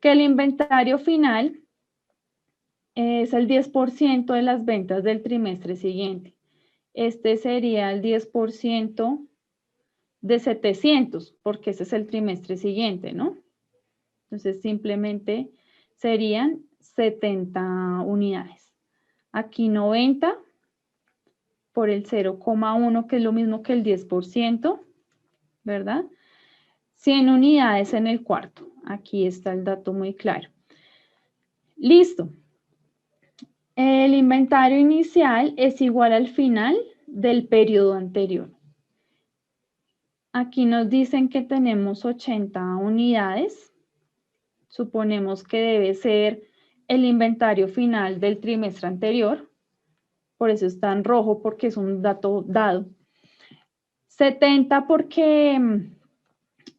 Que el inventario final es el 10% de las ventas del trimestre siguiente. Este sería el 10% de 700, porque ese es el trimestre siguiente, ¿no? Entonces, simplemente serían 70 unidades. Aquí 90 por el 0,1, que es lo mismo que el 10%, ¿verdad? 100 unidades en el cuarto. Aquí está el dato muy claro. Listo. El inventario inicial es igual al final del periodo anterior. Aquí nos dicen que tenemos 80 unidades. Suponemos que debe ser el inventario final del trimestre anterior. Por eso está en rojo, porque es un dato dado. 70 porque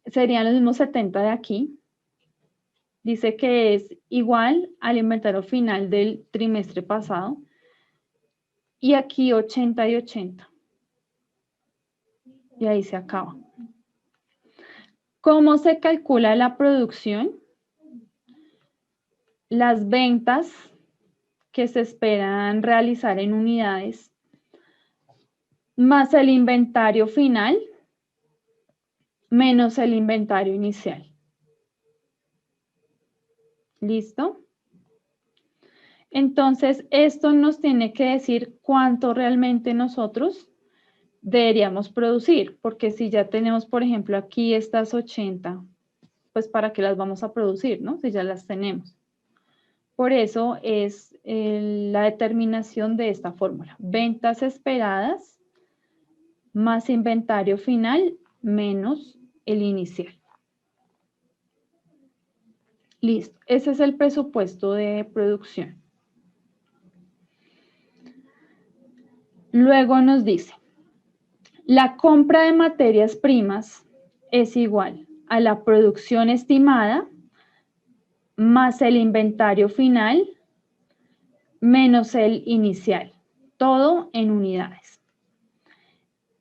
serían los mismos 70 de aquí. Dice que es igual al inventario final del trimestre pasado. Y aquí 80 y 80. Y ahí se acaba. ¿Cómo se calcula la producción? Las ventas que se esperan realizar en unidades más el inventario final menos el inventario inicial. ¿Listo? Entonces, esto nos tiene que decir cuánto realmente nosotros deberíamos producir, porque si ya tenemos, por ejemplo, aquí estas 80, pues ¿para qué las vamos a producir, no? Si ya las tenemos. Por eso es la determinación de esta fórmula. Ventas esperadas más inventario final menos el inicial. Listo. Ese es el presupuesto de producción. Luego nos dice, la compra de materias primas es igual a la producción estimada más el inventario final menos el inicial, todo en unidades.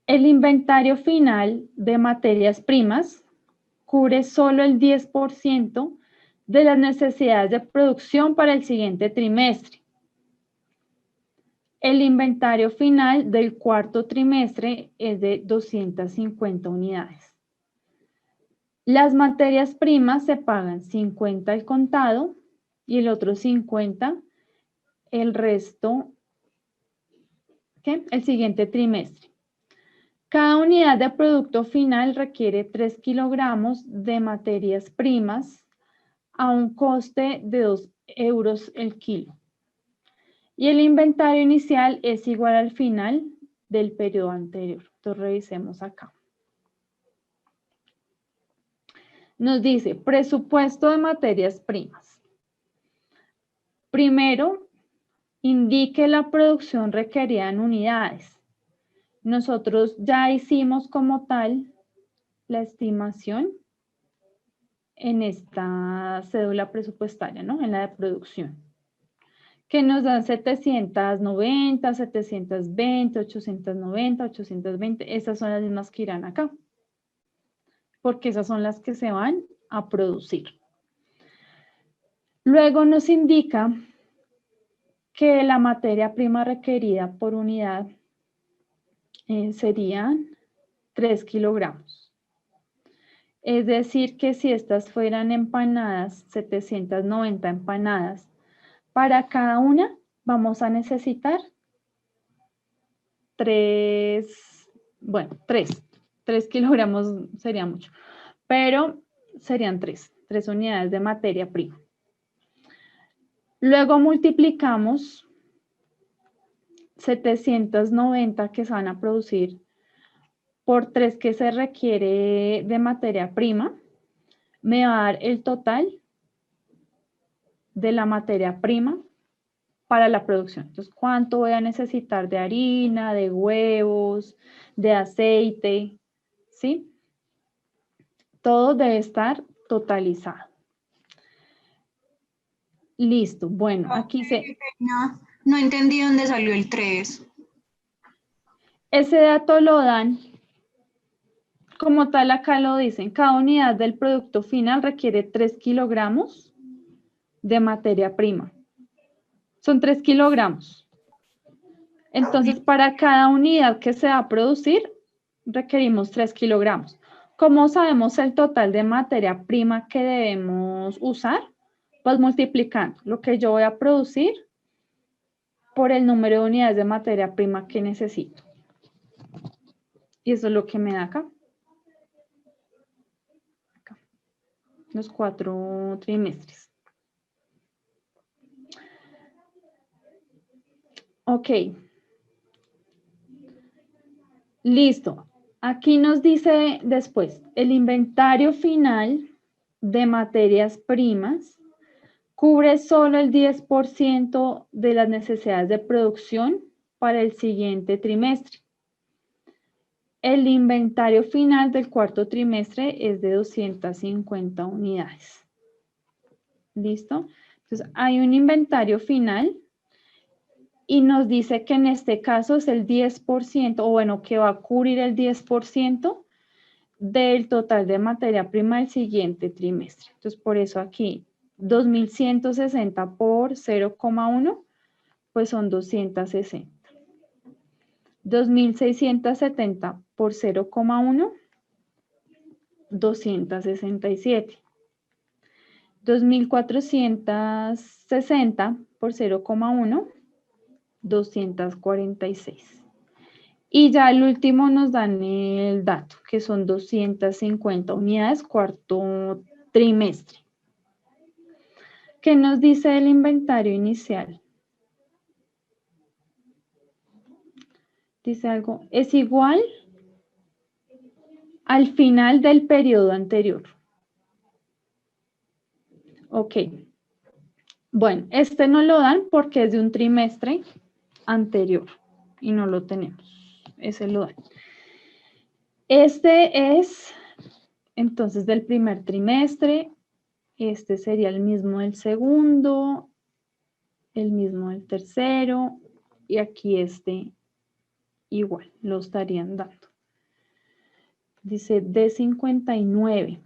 El inventario final de materias primas cubre solo el 10% de las necesidades de producción para el siguiente trimestre. El inventario final del cuarto trimestre es de 250 unidades. Las materias primas se pagan 50 al contado y el otro 50 el resto, ¿qué? El siguiente trimestre. Cada unidad de producto final requiere 3 kilogramos de materias primas a un coste de 2 euros el kilo. Y el inventario inicial es igual al final del periodo anterior. Entonces revisemos acá. Nos dice presupuesto de materias primas. Primero, indique la producción requerida en unidades. Nosotros ya hicimos como tal la estimación en esta cédula presupuestaria, ¿no? En la de producción. Que nos dan 790, 720, 890, 820. Esas son las mismas que irán acá. Porque esas son las que se van a producir. Luego nos indica que la materia prima requerida por unidad serían 3 kilogramos. Es decir, que si estas fueran empanadas, 790 empanadas, para cada una vamos a necesitar 3 kilogramos sería mucho, pero serían 3 unidades de materia prima. Luego multiplicamos 790 que se van a producir por 3 que se requiere de materia prima, me va a dar el total de la materia prima para la producción. Entonces, ¿cuánto voy a necesitar de harina, de huevos, de aceite? ¿Sí? Todo debe estar totalizado. Listo. Bueno, aquí se... No entendí dónde salió el 3. Ese dato lo dan, como tal acá lo dicen, cada unidad del producto final requiere 3 kilogramos de materia prima. Son 3 kilogramos. Entonces, para cada unidad que se va a producir, requerimos 3 kilogramos. ¿Cómo sabemos el total de materia prima que debemos usar? Pues multiplicando lo que yo voy a producir por el número de unidades de materia prima que necesito. Y eso es lo que me da acá. Los 4 trimestres. Ok. Listo. Aquí nos dice después, el inventario final de materias primas cubre solo el 10% de las necesidades de producción para el siguiente trimestre. El inventario final del cuarto trimestre es de 250 unidades. ¿Listo? Entonces, hay un inventario final y nos dice que en este caso es el 10%, o bueno, que va a cubrir el 10% del total de materia prima del siguiente trimestre. Entonces, por eso aquí 2.160 por 0,1, pues son 260. 2.670 por 0,1, 267. 2.460 por 0,1, 246. Y ya el último nos dan el dato, que son 250 unidades cuarto trimestre. ¿Qué nos dice el inventario inicial? Dice algo, es igual al final del periodo anterior. Ok. Bueno, este no lo dan porque es de un trimestre anterior y no lo tenemos. Ese lo dan. Este es, entonces, del primer trimestre. Este sería el mismo del segundo, el mismo del tercero, y aquí este igual, lo estarían dando. Dice D59.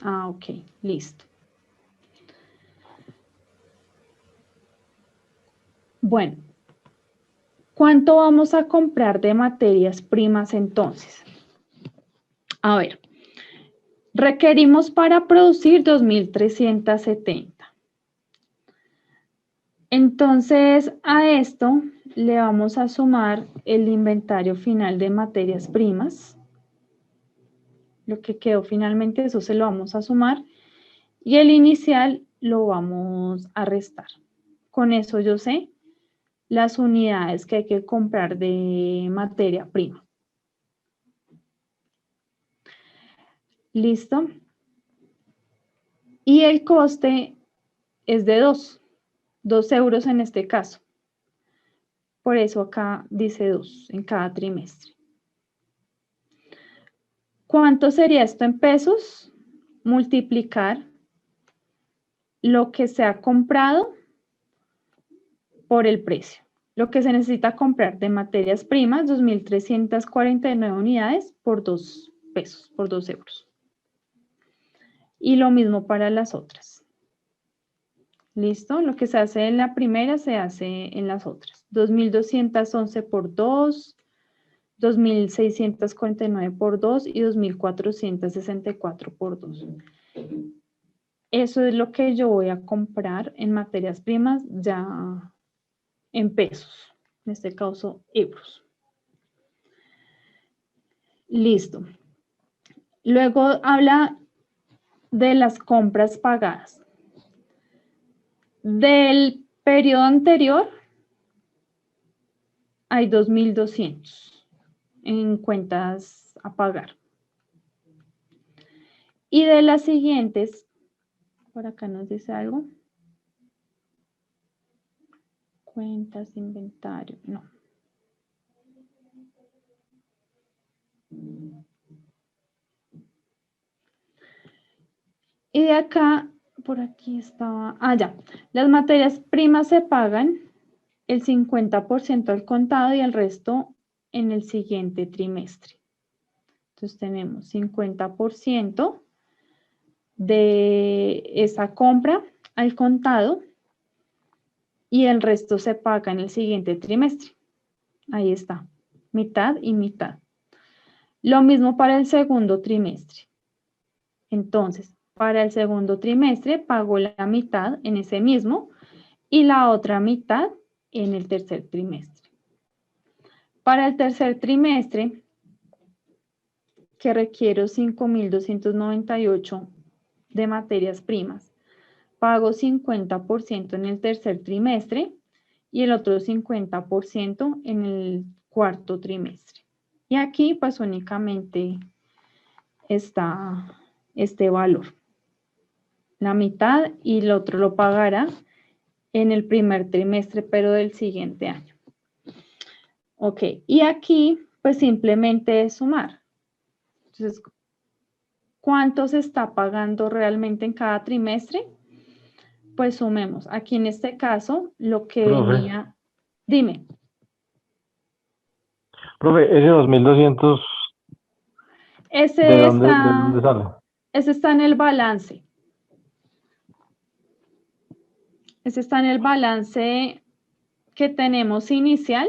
Ah, ok, listo. Bueno, ¿cuánto vamos a comprar de materias primas entonces? A ver, requerimos para producir 2.370. Entonces, a esto le vamos a sumar el inventario final de materias primas. Lo que quedó finalmente, eso se lo vamos a sumar. Y el inicial lo vamos a restar. Con eso yo sé las unidades que hay que comprar de materia prima. ¿Listo? Y el coste es de 2 euros en este caso. Por eso acá dice 2 en cada trimestre. ¿Cuánto sería esto en pesos? Multiplicar lo que se ha comprado por el precio. Lo que se necesita comprar de materias primas, 2.349 unidades por 2 pesos, por 2 euros. Y lo mismo para las otras. ¿Listo? Lo que se hace en la primera se hace en las otras. 2.211 por 2, 2.649 por 2 y 2.464 por 2. Eso es lo que yo voy a comprar en materias primas ya en pesos, en este caso euros. Listo. Luego habla de las compras pagadas. Del periodo anterior hay 2.200 en cuentas a pagar. Y de las siguientes, por acá nos dice algo. Cuentas, inventario, no. Y de acá, por aquí estaba, ya. Las materias primas se pagan el 50% al contado y el resto en el siguiente trimestre. Entonces tenemos 50% de esa compra al contado y el resto se paga en el siguiente trimestre. Ahí está, mitad y mitad. Lo mismo para el segundo trimestre. Entonces, para el segundo trimestre pago la mitad en ese mismo y la otra mitad en el tercer trimestre. Para el tercer trimestre, que requiero 5.298 de materias primas, pago 50% en el tercer trimestre y el otro 50% en el cuarto trimestre. Y aquí pues únicamente está este valor. La mitad y el otro lo pagará en el primer trimestre, pero del siguiente año. Ok, y aquí pues simplemente es sumar. Entonces, ¿cuánto se está pagando realmente en cada trimestre? Pues sumemos. Aquí en este caso, lo que venía... Dime. Profe, ese 2.200, ¿de dónde sale? Ese está en el balance. Ese está en el balance que tenemos inicial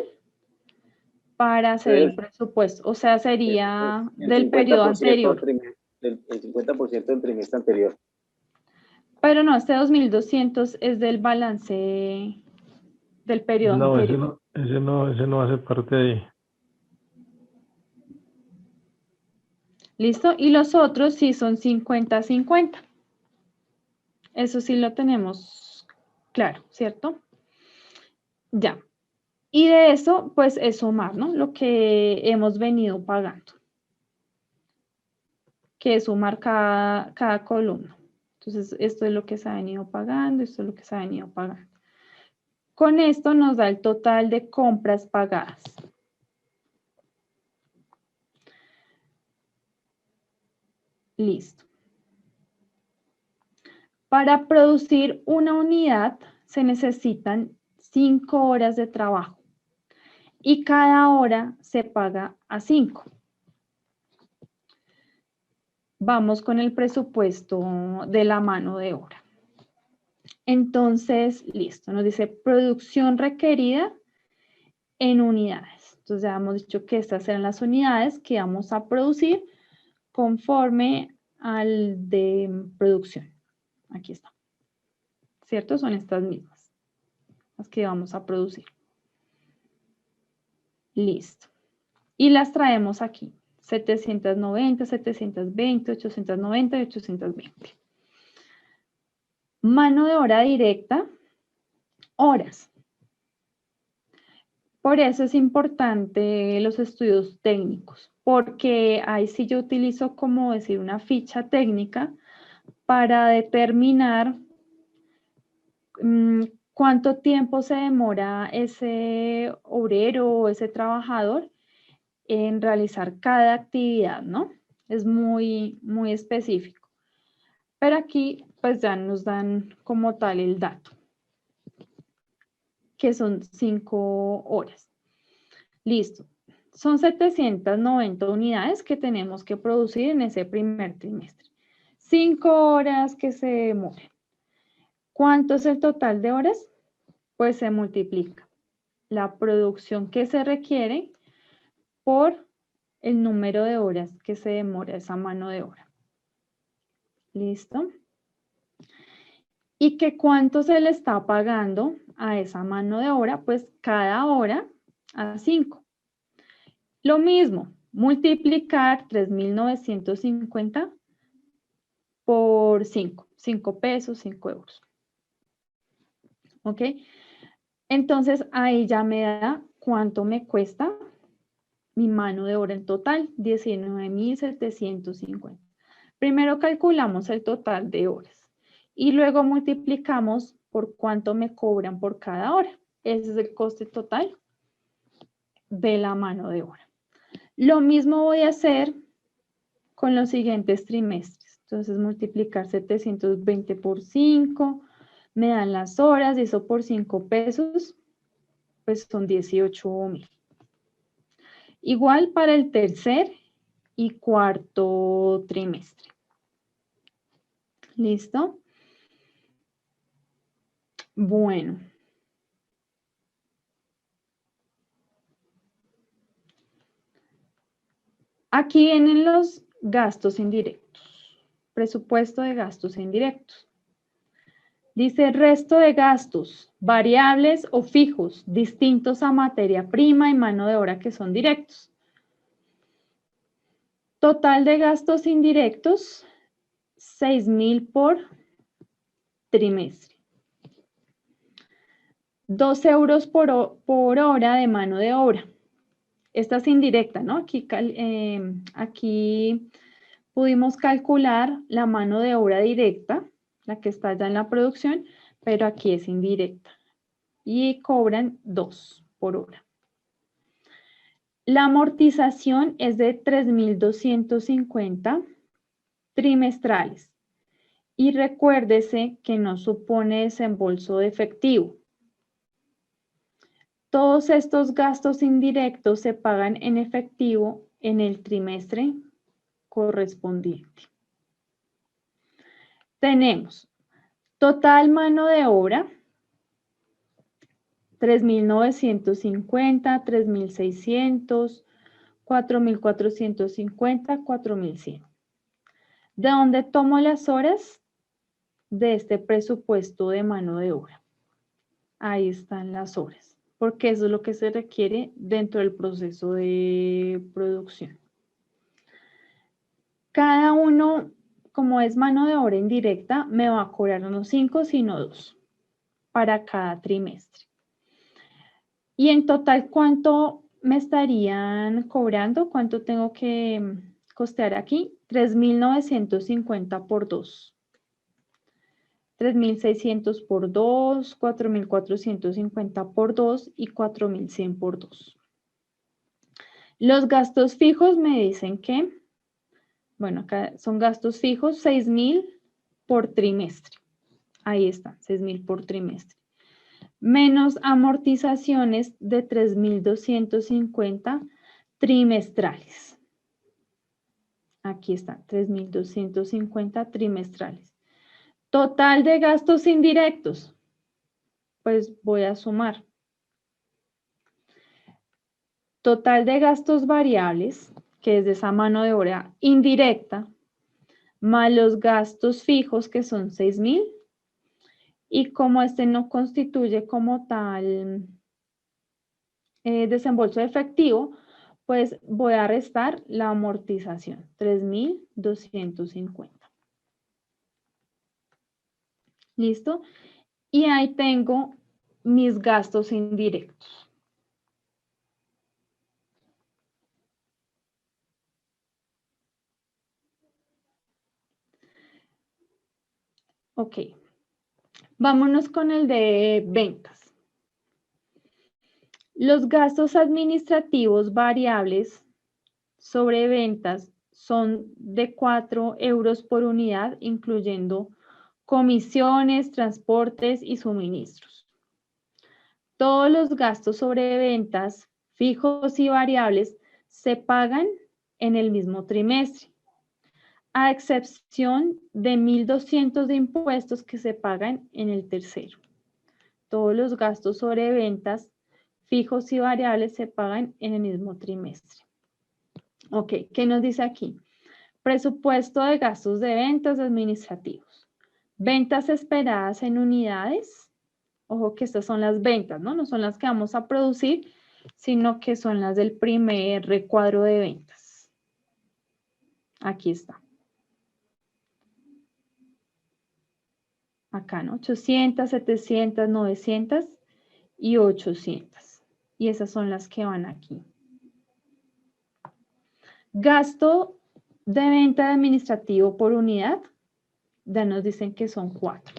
para hacer el presupuesto. O sea, sería del periodo anterior. el 50% del trimestre anterior. Pero no, este 2.200 es del balance del periodo No, anterior. ese no hace parte de... ¿Listo? Y los otros sí son 50-50. Eso sí lo tenemos claro, ¿cierto? Ya. Y de eso, pues, es sumar, ¿no? Lo que hemos venido pagando. Que es sumar cada columna. Entonces, esto es lo que se ha venido pagando, esto es lo que se ha venido pagando. Con esto nos da el total de compras pagadas. Listo. Para producir una unidad se necesitan 5 horas de trabajo y cada hora se paga a 5. Vamos con el presupuesto de la mano de obra. Entonces, listo, nos dice producción requerida en unidades. Entonces ya hemos dicho que estas serán las unidades que vamos a producir conforme al de producción. Aquí está. ¿Cierto? Son estas mismas, las que vamos a producir. Listo. Y las traemos aquí. 790, 720, 890 y 820. Mano de obra directa, horas. Por eso es importante los estudios técnicos, porque ahí sí yo utilizo, como decir, una ficha técnica para determinar cuánto tiempo se demora ese obrero o ese trabajador en realizar cada actividad, ¿no? Es muy, muy específico. Pero aquí, pues ya nos dan como tal el dato, que son 5 horas. Listo. Son 790 unidades que tenemos que producir en ese primer trimestre. 5 horas que se demoran. ¿Cuánto es el total de horas? Pues se multiplica la producción que se requiere por el número de horas que se demora esa mano de obra. ¿Listo? ¿Y que cuánto se le está pagando a esa mano de obra? Pues cada hora a 5. Lo mismo, multiplicar 3.950 por 5. 5 pesos, 5 euros. ¿Ok? Entonces, ahí ya me da cuánto me cuesta mi mano de obra en total, 19.750. Primero calculamos el total de horas y luego multiplicamos por cuánto me cobran por cada hora. Ese es el coste total de la mano de obra. Lo mismo voy a hacer con los siguientes trimestres. Entonces, multiplicar 720 por 5, me dan las horas, y eso por 5 pesos, pues son 18.000. Igual para el tercer y cuarto trimestre. ¿Listo? Bueno. Aquí vienen los gastos indirectos. Presupuesto de gastos indirectos. Dice resto de gastos, variables o fijos, distintos a materia prima y mano de obra que son directos. Total de gastos indirectos, 6.000 por trimestre. 2 euros por hora de mano de obra. Esta es indirecta, ¿no? Aquí pudimos calcular la mano de obra directa, la que está ya en la producción, pero aquí es indirecta. Y cobran 2 por hora. La amortización es de 3.250 trimestrales. Y recuérdese que no supone desembolso de efectivo. Todos estos gastos indirectos se pagan en efectivo en el trimestre correspondiente. Tenemos total mano de obra, 3.950, 3.600, 4.450, 4.100. ¿De dónde tomo las horas? De este presupuesto de mano de obra. Ahí están las horas, porque eso es lo que se requiere dentro del proceso de producción. Cada uno, como es mano de obra indirecta, me va a cobrar no 5, sino 2 para cada trimestre. Y en total, ¿cuánto me estarían cobrando? ¿Cuánto tengo que costear aquí? 3.950 por 2. 3.600 por 2, 4.450 por 2 y 4.100 por 2. Los gastos fijos me dicen que, bueno, acá son gastos fijos, 6.000 por trimestre. Ahí está, 6.000 por trimestre. Menos amortizaciones de 3.250 trimestrales. Aquí está, 3.250 trimestrales. Total de gastos indirectos. Pues voy a sumar. Total de gastos variables, que es de esa mano de obra indirecta, más los gastos fijos, que son 6.000. Y como este no constituye como tal desembolso efectivo, pues voy a restar la amortización, 3.250. ¿Listo? Y ahí tengo mis gastos indirectos. Ok. Vámonos con el de ventas. Los gastos administrativos variables sobre ventas son de 4 euros por unidad, incluyendo comisiones, transportes y suministros. Todos los gastos sobre ventas fijos y variables se pagan en el mismo trimestre, a excepción de 1.200 de impuestos que se pagan en el tercero. Todos los gastos sobre ventas fijos y variables se pagan en el mismo trimestre. Ok, ¿qué nos dice aquí? Presupuesto de gastos de ventas administrativos. Ventas esperadas en unidades. Ojo que estas son las ventas, ¿no? No son las que vamos a producir, sino que son las del primer recuadro de ventas. Aquí está. Acá, ¿no? 800, 700, 900 y 800. Y esas son las que van aquí. Gasto de venta administrativo por unidad. Ya nos dicen que son 4.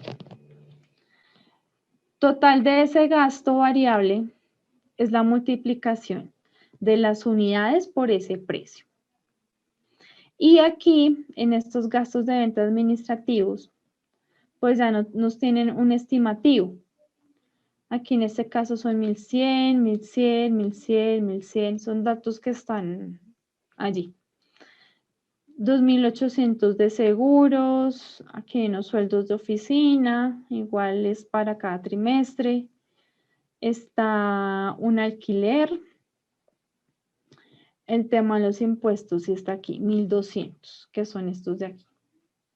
Total de ese gasto variable es la multiplicación de las unidades por ese precio. Y aquí, en estos gastos de venta administrativos, pues ya nos tienen un estimativo. Aquí en este caso son 1.100, 1.100, 1.100, 1.100, son datos que están allí. 2.800 de seguros, aquí hay unos sueldos de oficina, igual es para cada trimestre. Está un alquiler. El tema de los impuestos sí está aquí, 1.200, que son estos de aquí.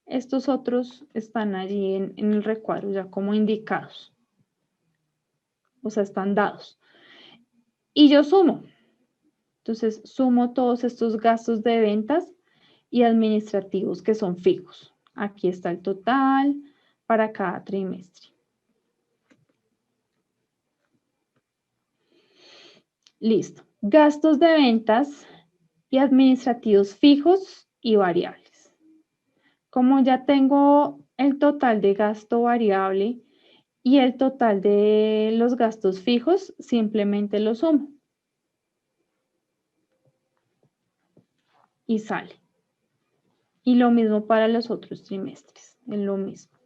Estos otros están allí en el recuadro ya como indicados. O sea, están dados. Y yo sumo. Entonces, sumo todos estos gastos de ventas y administrativos que son fijos. Aquí está el total para cada trimestre. Listo. Gastos de ventas y administrativos fijos y variables. Como ya tengo el total de gasto variable y el total de los gastos fijos, simplemente lo sumo. Y sale. Y lo mismo para los otros trimestres, es lo mismo.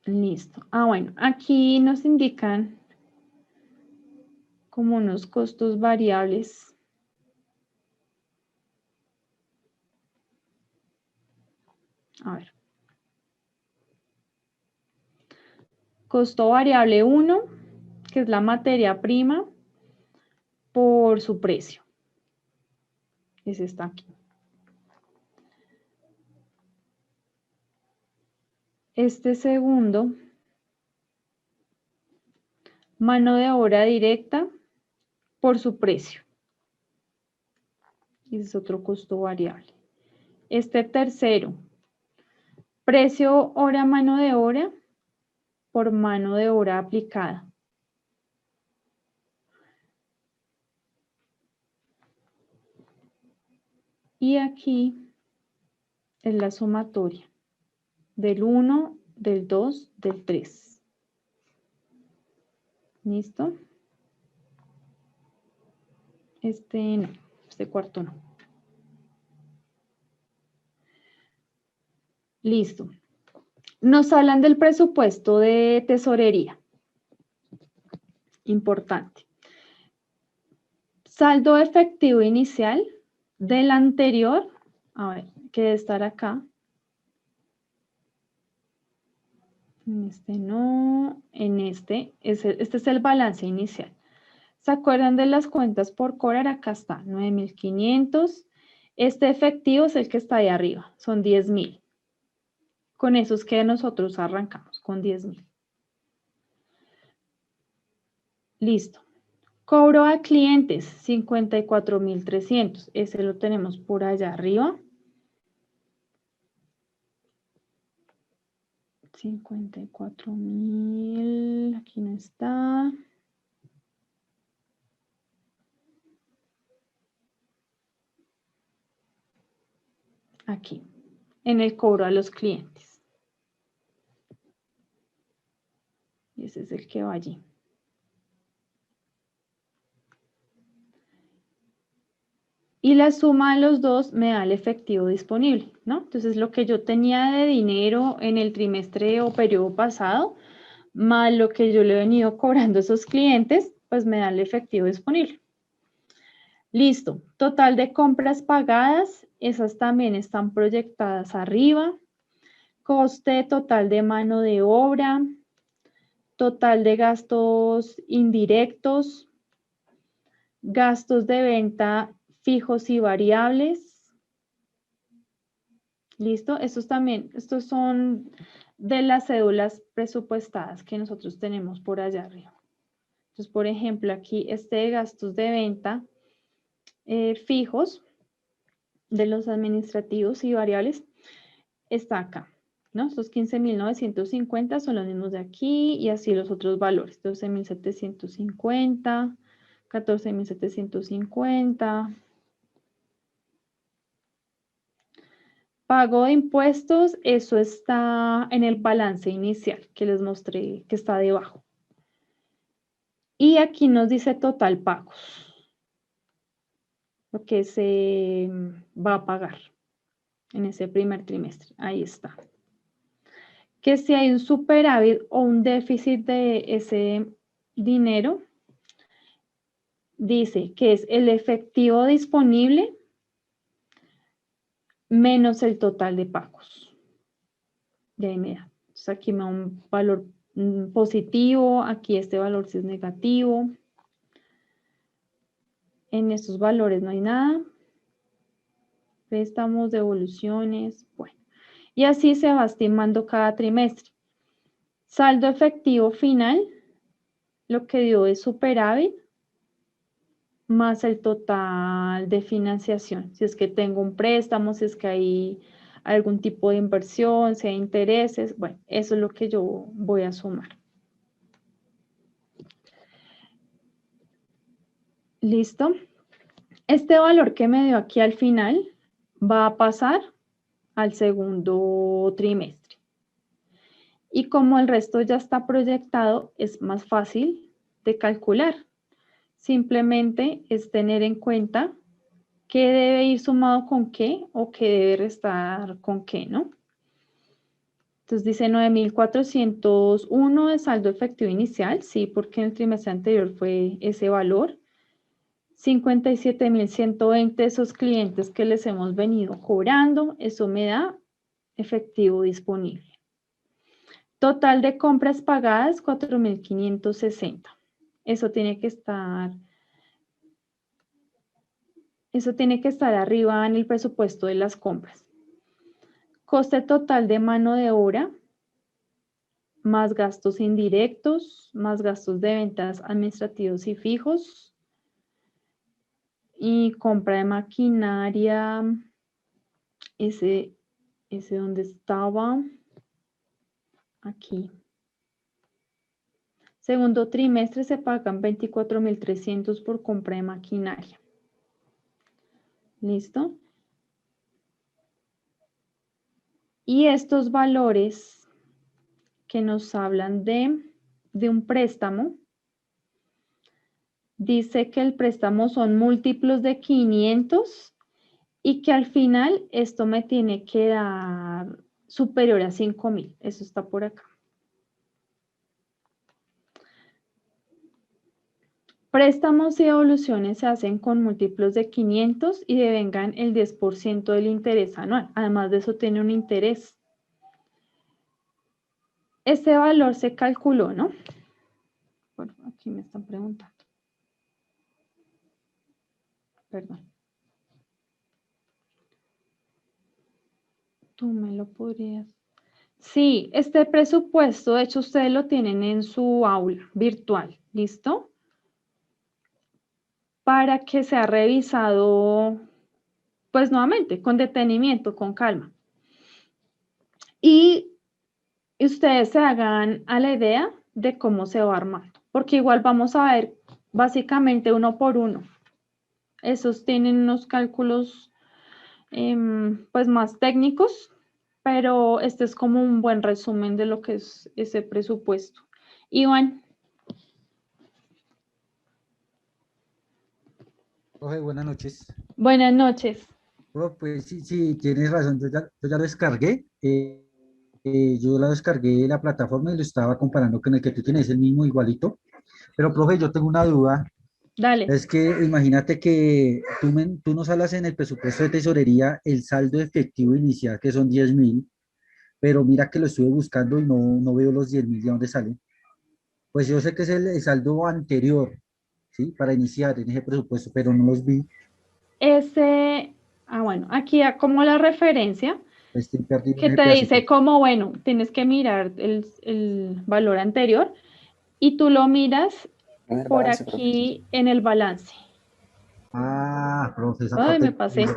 Listo. Bueno, aquí nos indican como unos costos variables. A ver. Costo variable 1, que es la materia prima, por su precio. Ese está aquí. Este segundo, mano de obra directa por su precio. Ese es otro costo variable. Este tercero, precio hora mano de obra por mano de obra aplicada. Y aquí es la sumatoria del 1, del 2, del 3. ¿Listo? Este no, este cuarto no. Listo. Nos hablan del presupuesto de tesorería. Importante. Saldo efectivo inicial del anterior, a ver, que debe estar acá. En este no, en este es el balance inicial. ¿Se acuerdan de las cuentas por cobrar? Acá está, 9.500. Este efectivo es el que está ahí arriba, son 10.000. Con eso es que nosotros arrancamos, con 10.000. Listo. Cobro a clientes, 54.300. Ese lo tenemos por allá arriba. 54.000, aquí no está. Aquí, en el cobro a los clientes. Y ese es el que va allí. Y la suma de los dos me da el efectivo disponible, ¿no? Entonces, lo que yo tenía de dinero en el trimestre o periodo pasado, más lo que yo le he venido cobrando a esos clientes, pues me da el efectivo disponible. Listo. Total de compras pagadas, esas también están proyectadas arriba. Coste total de mano de obra. Total de gastos indirectos. Gastos de venta fijos y variables. ¿Listo? Estos son de las cédulas presupuestadas que nosotros tenemos por allá arriba. Entonces, por ejemplo, aquí de gastos de venta fijos de los administrativos y variables está acá, ¿no? Estos 15.950 son los mismos de aquí y así los otros valores. 12.750, 14.750. Pago de impuestos, eso está en el balance inicial que les mostré que está debajo. Y aquí nos dice total pagos, lo que se va a pagar en ese primer trimestre. Ahí está. Que si hay un superávit o un déficit de ese dinero, dice que es el efectivo disponible menos el total de pagos. De ahí me da. Entonces aquí me da un valor positivo, aquí este valor sí es negativo. En estos valores no hay nada. Préstamos, devoluciones, bueno. Y así se va estimando cada trimestre. Saldo efectivo final, lo que dio es superávit, más el total de financiación. Si es que tengo un préstamo, si es que hay algún tipo de inversión, si hay intereses, bueno, eso es lo que yo voy a sumar. ¿Listo? Este valor que me dio aquí al final va a pasar al segundo trimestre. Y como el resto ya está proyectado, es más fácil de calcular. Simplemente es tener en cuenta qué debe ir sumado con qué o qué debe restar con qué, ¿no? Entonces dice 9.401 de saldo efectivo inicial, sí, porque en el trimestre anterior fue ese valor. 57.120 de esos clientes que les hemos venido cobrando, eso me da efectivo disponible. Total de compras pagadas, 4.560. Eso tiene que estar Eso tiene que estar arriba en el presupuesto de las compras. Coste total de mano de obra, más gastos indirectos, más gastos de ventas administrativos y fijos, y compra de maquinaria, ese donde estaba, aquí. Segundo trimestre se pagan 24.300 por compra de maquinaria. ¿Listo? Y estos valores que nos hablan de un préstamo, dice que el préstamo son múltiplos de 500 y que al final esto me tiene que dar superior a 5.000. Eso está por acá. Préstamos y devoluciones se hacen con múltiplos de 500 y devengan el 10% del interés anual. Además de eso tiene un interés. Este valor se calculó, ¿no? Bueno, aquí me están preguntando. Perdón. Tú me lo podrías. Sí, este presupuesto, de hecho, ustedes lo tienen en su aula virtual. ¿Listo? Para que sea revisado, pues nuevamente, con detenimiento, con calma. Y ustedes se hagan a la idea de cómo se va armando, porque igual vamos a ver básicamente uno por uno. Esos tienen unos cálculos pues más técnicos, pero este es como un buen resumen de lo que es ese presupuesto. Iván. Profe, buenas noches. Buenas noches. Pues sí, sí, tienes razón, yo ya lo descargué. Yo la descargué de la plataforma y lo estaba comparando con el que tú tienes, el mismo igualito. Pero, profe, yo tengo una duda. Dale. Es que imagínate que tú nos hablas en el presupuesto de tesorería el saldo efectivo inicial, que son 10.000, pero mira que lo estuve buscando y no veo los 10.000 de dónde salen. Pues yo sé que es el saldo anterior, ¿sí? Para iniciar en ese presupuesto, pero no los vi. Bueno, aquí como la referencia Estoy perdido que en ese te pedacito. dice como, bueno, tienes que mirar el valor anterior y tú lo miras por aquí en el balance. Ah, profe, esa Ay, me parte, pasé. no,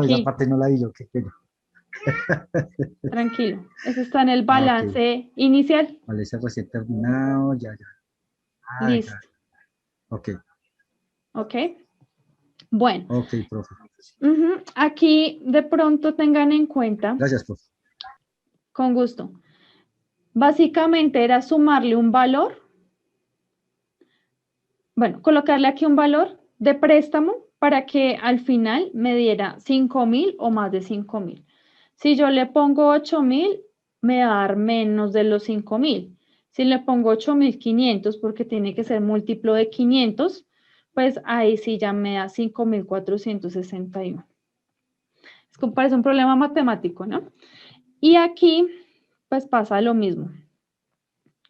esa Aquí, parte no la vi yo, qué pena. tranquilo. Ese está en el Ok, balance inicial. vale, ese recién terminado, ya. Ah, ya, Listo. ok, ¿Ok? Bueno, ok, profe. aquí de pronto tengan en cuenta, Gracias, profe. con gusto. Básicamente era sumarle un valor, bueno, colocarle aquí un valor de préstamo para que al final me diera 5.000 o más de 5.000. Si yo le pongo 8.000, me va a dar menos de los 5.000. Si le pongo 8.500, porque tiene que ser múltiplo de 500, pues ahí sí ya me da 5.461. Es como parece un problema matemático, ¿no? Y aquí, pues pasa lo mismo.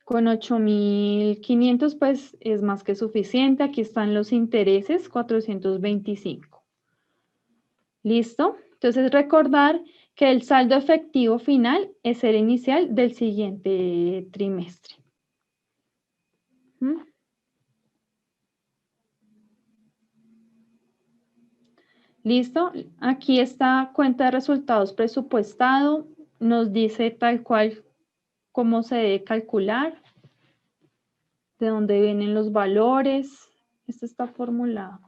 Con 8.500, pues es más que suficiente. Aquí están los intereses, 425. ¿Listo? Entonces, recordar que el saldo efectivo final es el inicial del siguiente trimestre. ¿Listo? Aquí está cuenta de resultados presupuestado. Nos dice tal cual cómo se debe calcular, de dónde vienen los valores. Esto está formulado.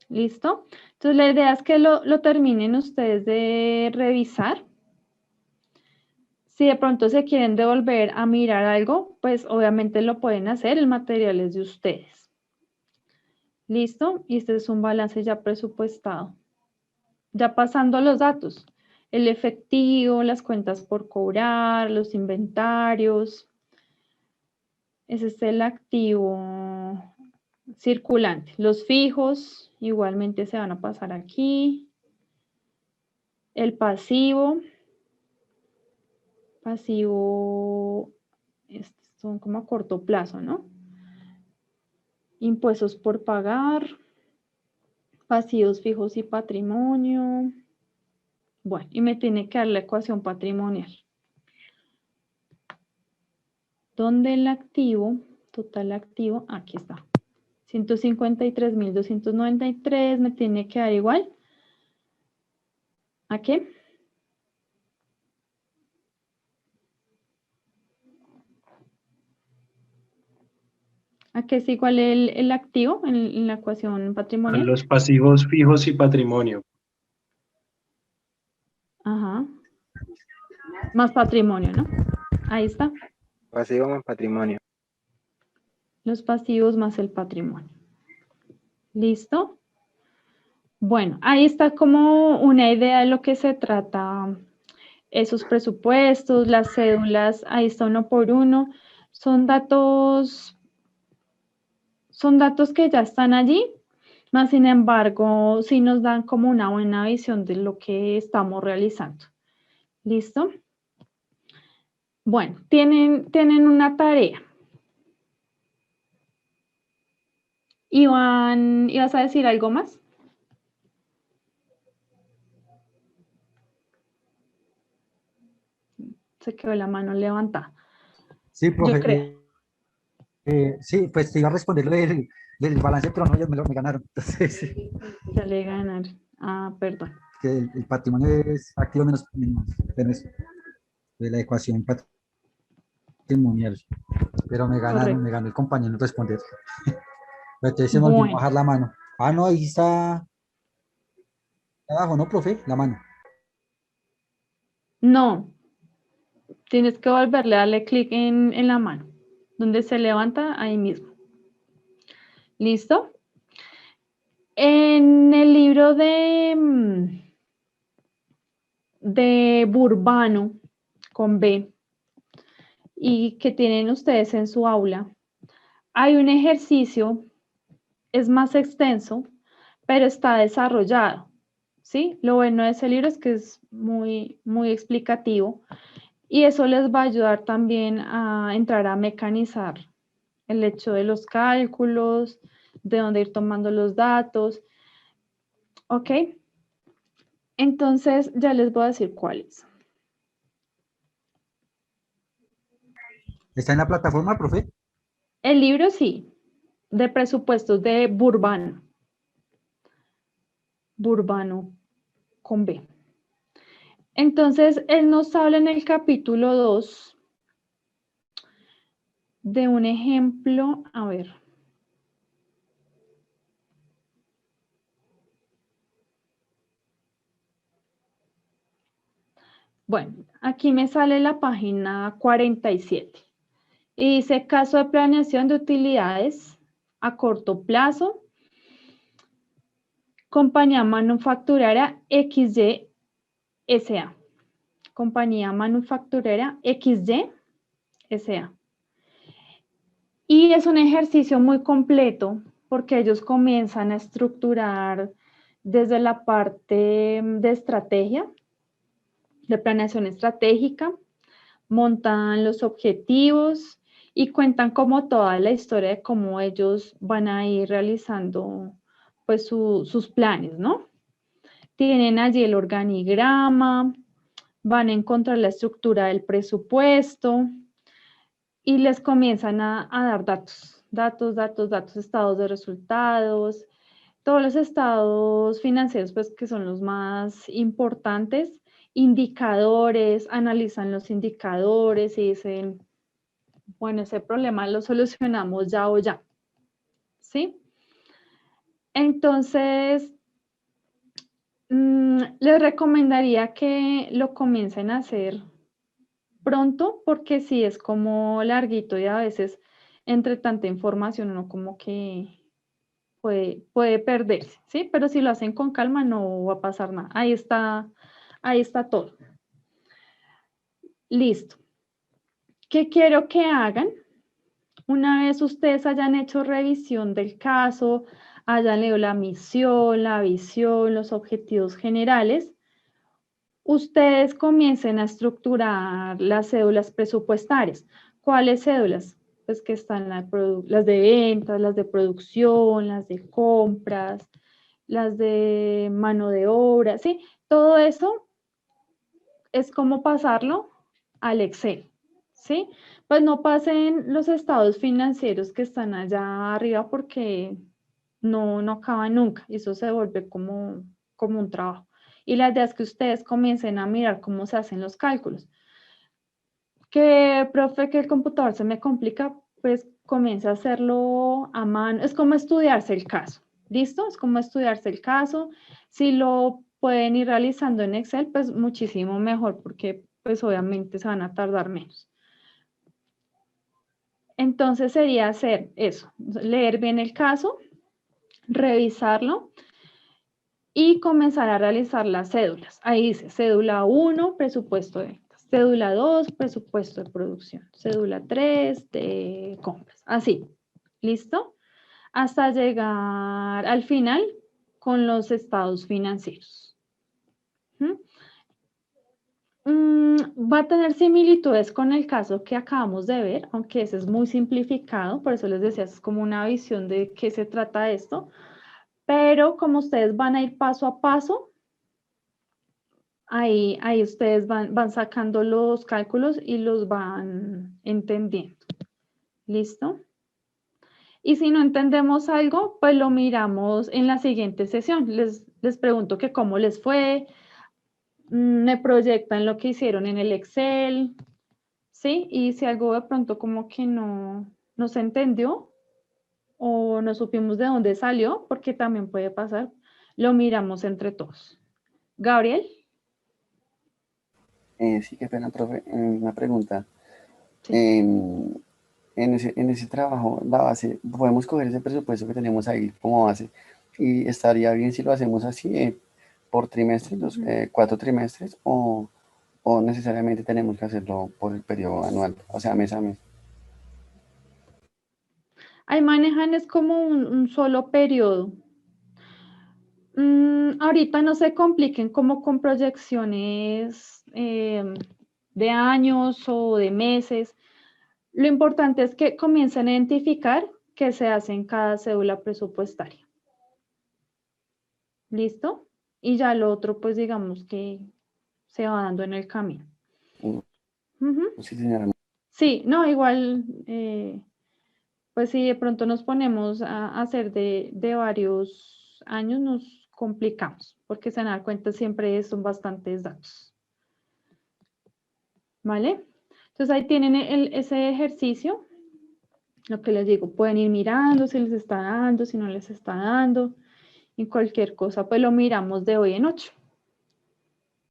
¿Listo? Entonces, la idea es que lo terminen ustedes de revisar. Si de pronto se quieren devolver a mirar algo, pues obviamente lo pueden hacer. El material es de ustedes. ¿Listo? Y este es un balance ya presupuestado. Ya pasando los datos. El efectivo, las cuentas por cobrar, los inventarios. Ese es el activo circulante. Los fijos igualmente se van a pasar aquí. El pasivo. Pasivo, son como a corto plazo, ¿no? Impuestos por pagar, pasivos fijos y patrimonio. Bueno, y me tiene que dar la ecuación patrimonial. ¿Dónde el activo, total activo, aquí está. 153.293 me tiene que dar igual. ¿A qué? ¿A qué es igual el activo en la ecuación patrimonial? Los pasivos fijos y patrimonio. Ajá. Más patrimonio, ¿no? Ahí está. Pasivo más patrimonio. Los pasivos más el patrimonio. ¿Listo? Bueno, ahí está como una idea de lo que se trata esos presupuestos, las cédulas, ahí está uno por uno. Son datos que ya están allí, más sin embargo, sí nos dan como una buena visión de lo que estamos realizando. ¿Listo? Bueno, tienen una tarea. Iván, ¿ibas a decir algo más? Se quedó la mano levantada. Sí, Yo profe. creo. Sí, pues te iba a responder lo del balance, pero no, ya me ganaron. Entonces, Ya le ganaron. Ah, perdón. que el patrimonio es activo menos de la ecuación patrimonial. Pero me Correcto. ganó el compañero en responder. Entonces se me olvidó Bueno, bajar la mano. Ah, no, ahí está abajo, ¿no, profe? La mano. no, tienes que volverle a darle clic en la mano, donde se levanta ahí mismo. ¿Listo? En el libro de Burbano, con B, y que tienen ustedes en su aula, hay un ejercicio, es más extenso, pero está desarrollado, ¿sí? Lo bueno de ese libro es que es muy, muy explicativo y eso les va a ayudar también a entrar a mecanizar el hecho de los cálculos, de dónde ir tomando los datos, ¿ok? Entonces ya les voy a decir cuáles. ¿Está en la plataforma, profe? El libro sí, de presupuestos de Burbano. Burbano con B. Entonces, él nos habla en el capítulo 2 de un ejemplo, a ver. Bueno, aquí me sale la página 47. Y dice caso de planeación de utilidades a corto plazo, compañía manufacturera XY SA. Compañía manufacturera XY SA. Y es un ejercicio muy completo porque ellos comienzan a estructurar desde la parte de estrategia, de planeación estratégica, montan los objetivos y cuentan como toda la historia de cómo ellos van a ir realizando pues sus planes, ¿no? Tienen allí el organigrama, van a encontrar la estructura del presupuesto y les comienzan a dar datos, estados de resultados, todos los estados financieros pues que son los más importantes, indicadores, analizan los indicadores y dicen, bueno, ese problema lo solucionamos ya o ya, ¿sí? Entonces, les recomendaría que lo comiencen a hacer pronto porque sí es como larguito y a veces entre tanta información uno como que puede perderse, ¿sí? Pero si lo hacen con calma no va a pasar nada. Ahí está todo. Listo. ¿Qué quiero que hagan? Una vez ustedes hayan hecho revisión del caso, hayan leído la misión, la visión, los objetivos generales, ustedes comiencen a estructurar las cédulas presupuestarias. ¿Cuáles cédulas? pues que están las de ventas, las de producción, las de compras, las de mano de obra, ¿sí? Todo eso es como pasarlo al Excel, ¿sí? Pues no pasen los estados financieros que están allá arriba porque no acaban nunca, y eso se vuelve como un trabajo. Y la idea es que ustedes comiencen a mirar cómo se hacen los cálculos. Que, profe, que el computador se me complica, pues comience a hacerlo a mano. Es como estudiarse el caso, ¿listo? Es como estudiarse el caso. Si lo pueden ir realizando en Excel, pues muchísimo mejor, porque pues obviamente se van a tardar menos. Entonces sería hacer eso, leer bien el caso, revisarlo y comenzar a realizar las cédulas. Ahí dice cédula 1, presupuesto de ventas. Cédula 2, presupuesto de producción. Cédula 3, de compras. Así, ¿listo? Hasta llegar al final con los estados financieros. Va a tener similitudes con el caso que acabamos de ver, aunque ese es muy simplificado, por eso les decía, es como una visión de qué se trata esto. Pero como ustedes van a ir paso a paso, ahí ustedes van sacando los cálculos y los van entendiendo. ¿Listo? Y si no entendemos algo, pues lo miramos en la siguiente sesión. Les pregunto que cómo les fue, me proyectan lo que hicieron en el Excel, ¿sí? Y si algo de pronto como que no se entendió o no supimos de dónde salió, porque también puede pasar, lo miramos entre todos. Gabriel. Sí, qué pena, profe. Una pregunta. Sí. En ese trabajo, la base, podemos coger ese presupuesto que tenemos ahí como base y estaría bien si lo hacemos así por trimestres, los 4 trimestres, o necesariamente tenemos que hacerlo por el periodo anual, o sea, mes a mes. Ahí manejan es como un solo periodo. Ahorita no se compliquen como con proyecciones de años o de meses. Lo importante es que comiencen a identificar qué se hace en cada cédula presupuestaria. ¿Listo? Y ya lo otro, pues digamos que se va dando en el camino. Sí, señora. Sí, no, igual, pues si de pronto nos ponemos a hacer de varios años, nos complicamos, porque se dan cuenta siempre son bastantes datos. ¿Vale? Entonces ahí tienen ese ejercicio. Lo que les digo, pueden ir mirando si les está dando, si no les está dando. Y cualquier cosa, pues lo miramos de hoy en 8.